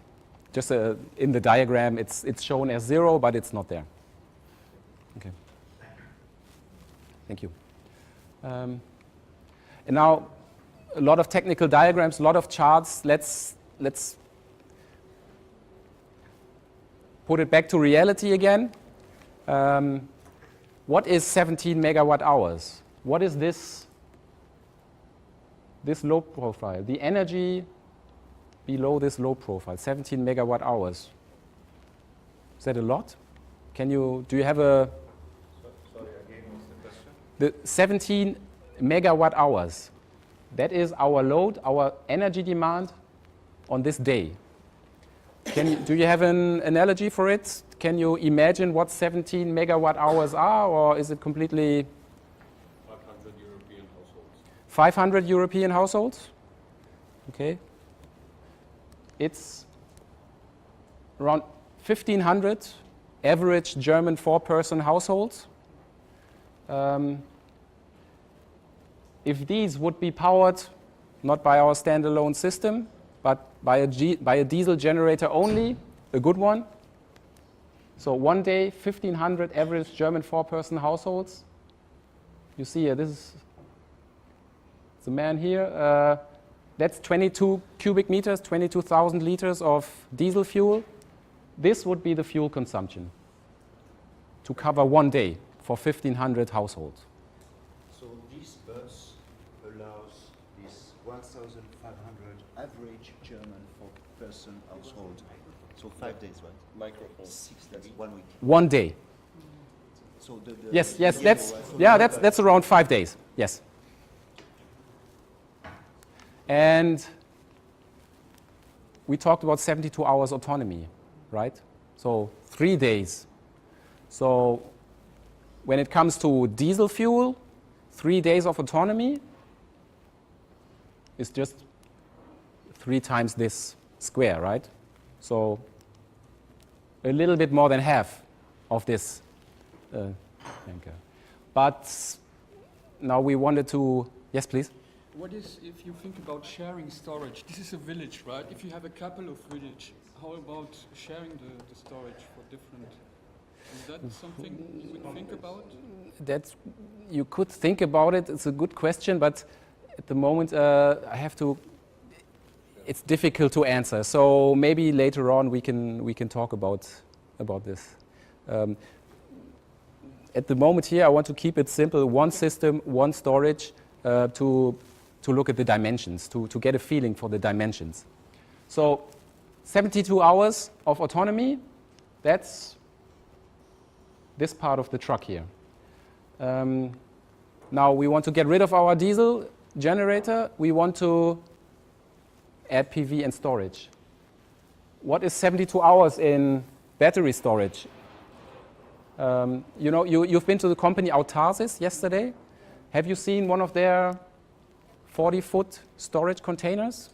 Just in the diagram, it's shown as 0, but it's not there. Okay. Thank you. And now, a lot of technical diagrams, a lot of charts. Let's put it back to reality again. What is 17 megawatt hours? What is this load profile? The energy below this load profile, 17 megawatt hours. Is that a lot? Do you have a... Sorry, again, what's the question? The 17 megawatt hours, that is our load, our energy demand on this day. Do you have an analogy for it? Can you imagine what 17 megawatt hours are, or is it completely... 500 European households. 500 European households? Okay. It's around 1,500 average German 4-person households. If these would be powered not by our standalone system, but by a diesel generator only, a good one. So one day, 1,500 average German 4-person households. You see here, this is the man here. That's 22 cubic meters, 22,000 liters of diesel fuel. This would be the fuel consumption to cover one day for 1,500 households. So this bus allows this 1,500 average German 4-person household. So 5 days, right? Microphone. 6 days, 1 week. One day. So Yes, the that's that's around 5 days. Yes. And we talked about 72 hours autonomy, right? So 3 days. So when it comes to diesel fuel, 3 days of autonomy is just 3 times this square, right? So a little bit more than half of this tanker. But now we wanted to, yes, please? What is, if you think about sharing storage, this is a village, right? If you have a couple of villages, how about sharing the storage for different, is that something you would think about? You could think about it, it's a good question, but at the moment it's difficult to answer. So maybe later on we can talk about this. At the moment here, I want to keep it simple: one system, one storage, to look at the dimensions, to get a feeling for the dimensions. So 72 hours of autonomy, that's this part of the truck here. Now we want to get rid of our diesel generator. We want to add PV and storage. What is 72 hours in battery storage? You know, you've been to the company Autarsis yesterday. Have you seen one of their 40-foot storage containers?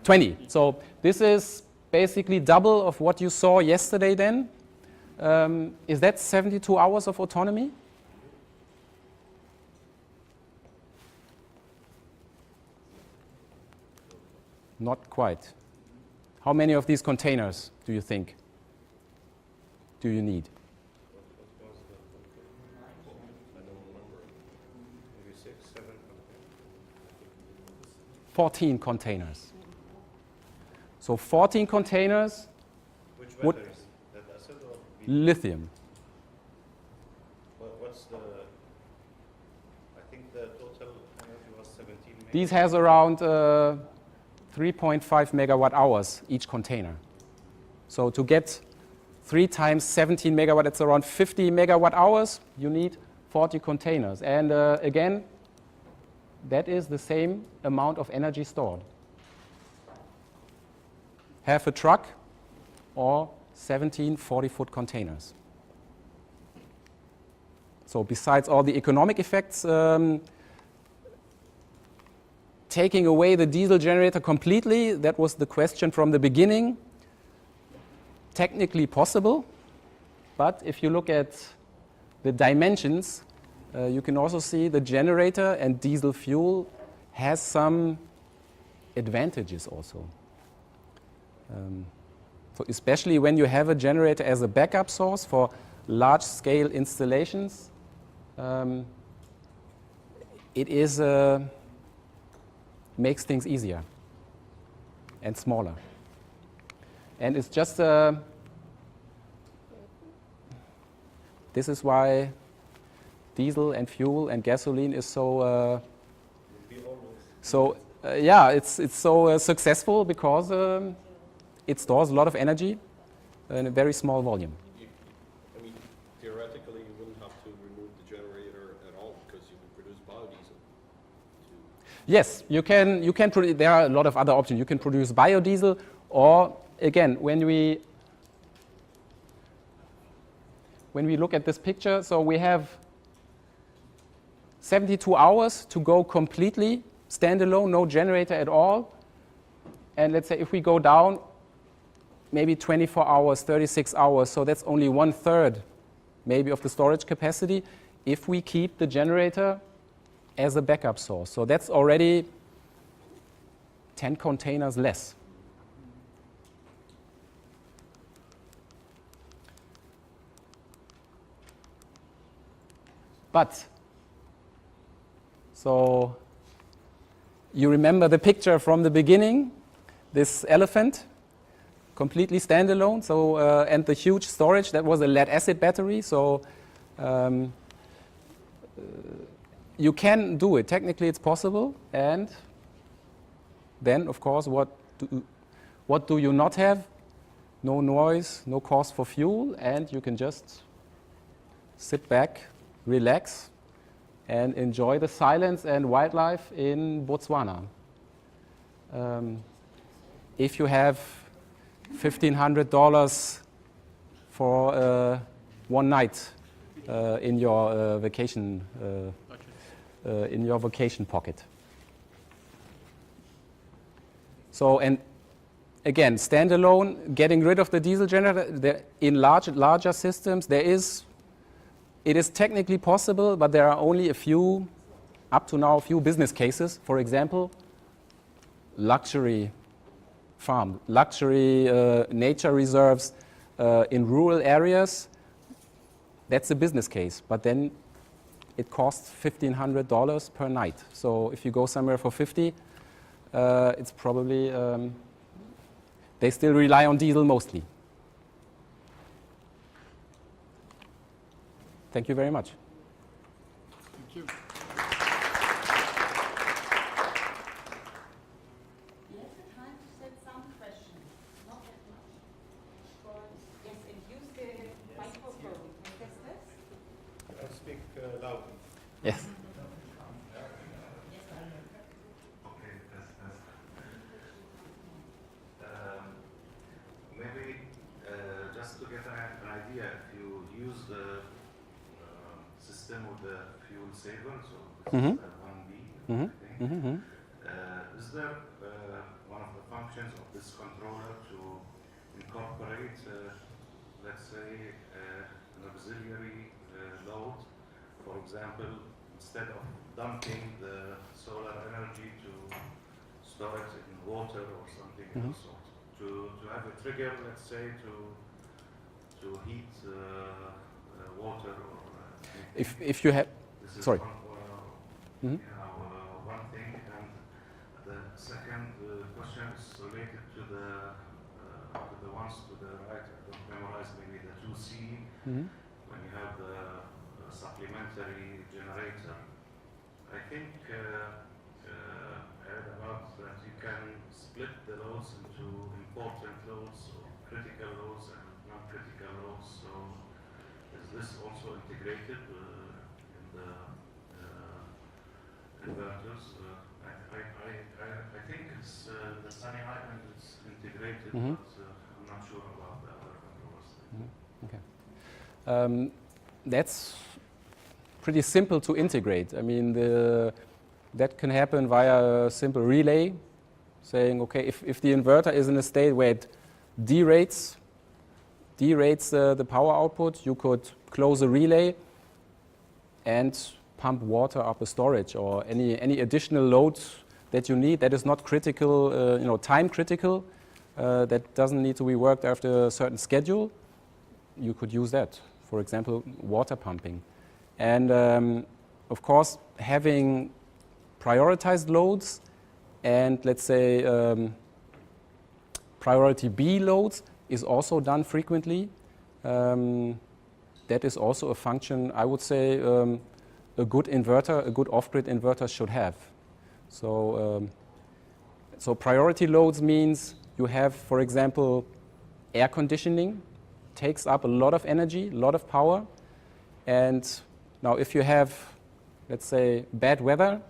20. So this is basically double of what you saw yesterday then. Is that 72 hours of autonomy? Not quite. How many of these containers do you think do you need? What was the I don't remember. Maybe 6, 7. 14 containers. So 14 containers, Which What- batteries? That acid or lithium. what's the? I think the total energy was 17 maybe. These has around 3.5 megawatt hours each container. So to get 3 times 17 megawatt, that's around 50 megawatt hours. You need 40 containers. And again, that is the same amount of energy stored. Half a truck or 17 40-foot containers. So besides all the economic effects, taking away the diesel generator completely, that was the question from the beginning. Technically possible, but if you look at the dimensions, you can also see the generator and diesel fuel has some advantages also. So especially when you have a generator as a backup source for large-scale installations, it is makes things easier and smaller. And it's just this is why diesel and fuel and gasoline is so yeah, it's so successful because it stores a lot of energy in a very small volume. I mean, theoretically, you wouldn't have to remove the generator at all because you can produce biodiesel. Yes, you can produce. There are a lot of other options. You can produce biodiesel, or again, when we look at this picture, so we have 72 hours to go completely standalone, no generator at all. And let's say if we go down, maybe 24 hours, 36 hours, so that's only 1/3 maybe of the storage capacity if we keep the generator as a backup source. So that's already 10 containers less. But, so you remember the picture from the beginning, this elephant, completely standalone, so, and the huge storage, that was a lead-acid battery, so you can do it. Technically, it's possible. And then, of course, what do you not have? No noise, no cost for fuel, and you can just sit back, relax, and enjoy the silence and wildlife in Botswana. If you have $1,500 for one night in your vacation pocket. So, and again, standalone, getting rid of the diesel generator. In larger systems, it is technically possible, but there are only up to now, a few business cases. For example, luxury farm, luxury nature reserves in rural areas. That's a business case, but then it costs $1,500 per night. So if you go somewhere for 50, it's probably, they still rely on diesel mostly. Thank you very much. Thank you. We have the time to set some questions, not that much. But yes, and use the microphone. Test this. I speak loudly. Yes. Okay, maybe just to get an idea, if you use the system with the fuel saver, so this is 1B, I think. Is there one of the functions of this controller to incorporate, let's say, an auxiliary load? For example, instead of dumping the solar energy to store it in water or something else, or to have a trigger, let's say, to heat water or If you have, this is sorry. one thing, and the second question is related to the ones to the right. I don't memorize maybe the 2C when you have the supplementary generator. I think I heard about that you can split the loads into important loads or critical loads and non-critical loads. So is this also integrated in the inverters? I think it's the Sunny Island is integrated, but I'm not sure about the other controllers. Okay. That's pretty simple to integrate. I mean, that can happen via a simple relay, saying, okay, if the inverter is in a state where it derates the power output, you could close a relay and pump water up a storage or any additional loads that you need that is not critical, time critical, that doesn't need to be worked after a certain schedule. You could use that, for example, water pumping. And of course, having prioritized loads and let's say priority B loads is also done frequently. That is also a function, I would say, a good inverter, a good off-grid inverter should have. So, so priority loads means you have, for example, air conditioning, takes up a lot of energy, a lot of power. And now if you have, let's say, bad weather,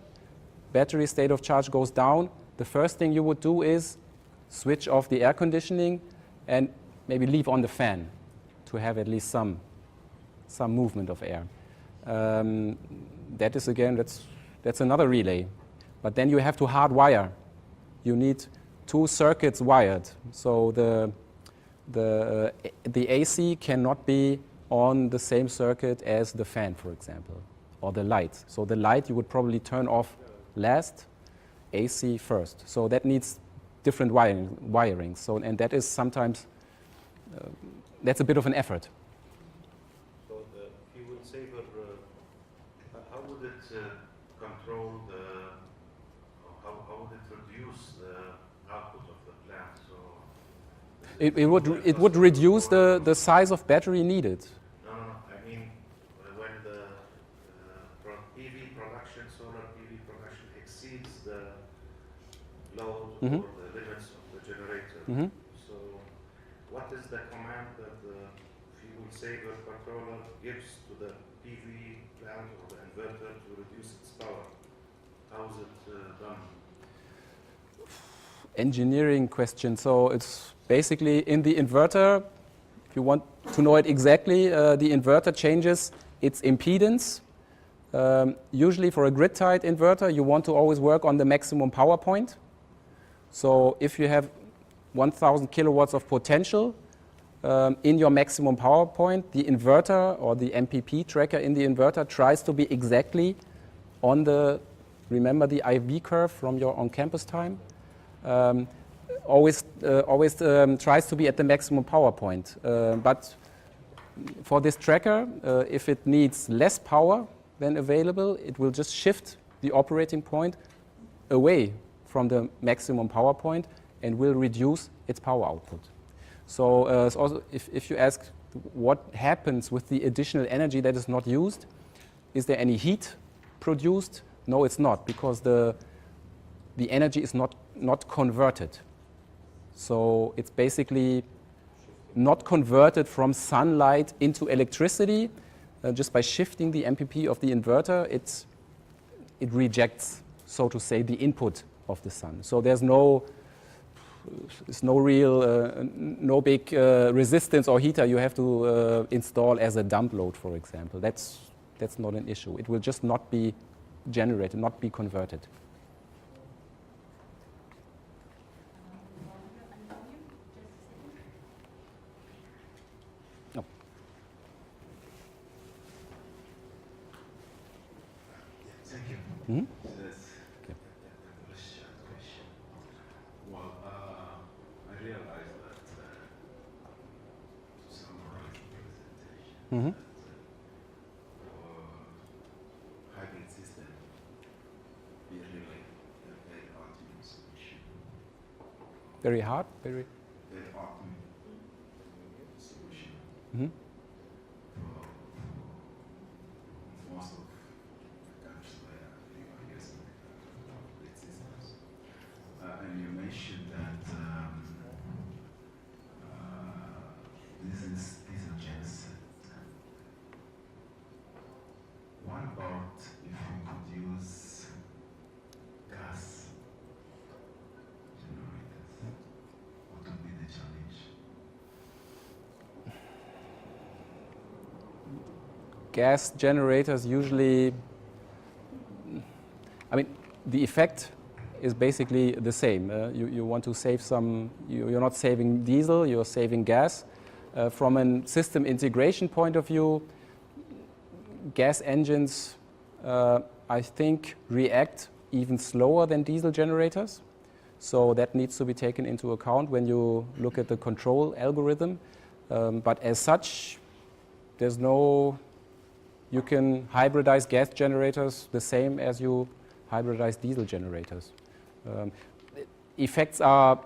battery state of charge goes down, the first thing you would do is switch off the air conditioning and maybe leave on the fan to have at least some movement of air. That is, again, that's another relay. But then you have to hardwire. You need 2 circuits wired. So the AC cannot be on the same circuit as the fan, for example, or the light. So the light you would probably turn off last, AC first. So that needs different wiring. So, and that is sometimes, that's a bit of an effort. So the fuel saver, how would it control how would it reduce the output of the plant? So It would reduce the size of battery needed. No. I mean, when the PV production, solar PV production exceeds the load or the limits of the generator. So what is the command that the fuel saver controller gives to the PV plant or the inverter to reduce its power? How is it done? Engineering question. So it's basically in the inverter, if you want to know it exactly, the inverter changes its impedance. Usually for a grid-tied inverter, you want to always work on the maximum power point. So if you have 1,000 kilowatts of potential in your maximum power point, the inverter or the MPP tracker in the inverter tries to be exactly on the, remember the IV curve from your on-campus time? Always tries to be at the maximum power point. But for this tracker, if it needs less power than available, it will just shift the operating point away from the maximum power point and will reduce its power output. So also if you ask what happens with the additional energy that is not used, is there any heat produced? No, it's not, because the energy is not converted. So it's basically not converted from sunlight into electricity. just by shifting the MPP of the inverter, it rejects, so to say, the input of the sun. So there's no real, no big resistance or heater you have to install as a dump load, for example. That's not an issue. It will just not be generated, not be converted. No. Thank you. Mm-hmm. Well, I realized that, to summarize the presentation, Mm-hmm. hybrid system is really a very optimum solution. Very hard, very. Very optimum solution Mm-hmm. for most of the countries where we are using hybrid systems. And you mentioned that this is a genset. What about if we could use gas generators? What would be the challenge? Gas generators usually, I mean, the effect is basically the same. You want to save some, you're not saving diesel, you're saving gas. From a system integration point of view, gas engines, I think, react even slower than diesel generators. So that needs to be taken into account when you look at the control algorithm. But as such, there's no, you can hybridize gas generators the same as you hybridize diesel generators. Effects are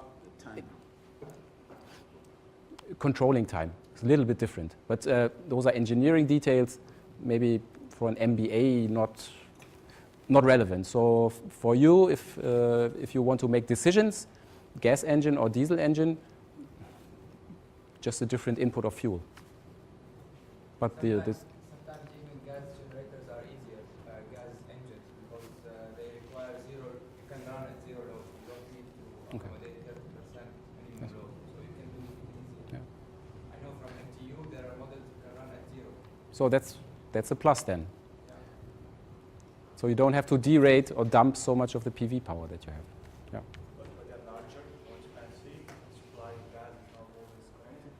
controlling time. It's a little bit different, but those are engineering details. Maybe for an MBA, not relevant. So for you, if you want to make decisions, gas engine or diesel engine, just a different input of fuel. But sometimes even gas generators are easier, gas engines, because they require zero. You can run at zero load. You don't need to accommodate 30% minimum load, so you can do it easier. Yeah. I know from MTU there are models you can run at zero. So that's a plus then. So you don't have to derate or dump so much of the PV power that you have. Yeah. But they're larger, more expensive, supplying gas is not always connected.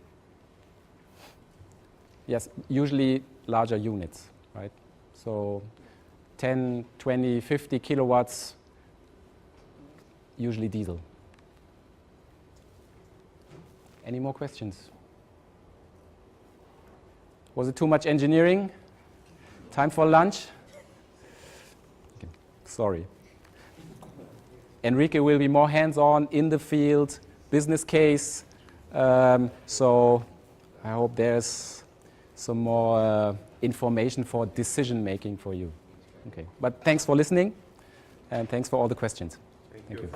Yes, usually larger units, right? So 10, 20, 50 kilowatts, usually diesel. Any more questions? Was it too much engineering? Time for lunch? Okay. Sorry. Enrique will be more hands-on in the field, business case. So I hope there's some more information for decision making for you. Okay. But thanks for listening, and thanks for all the questions. Thank you.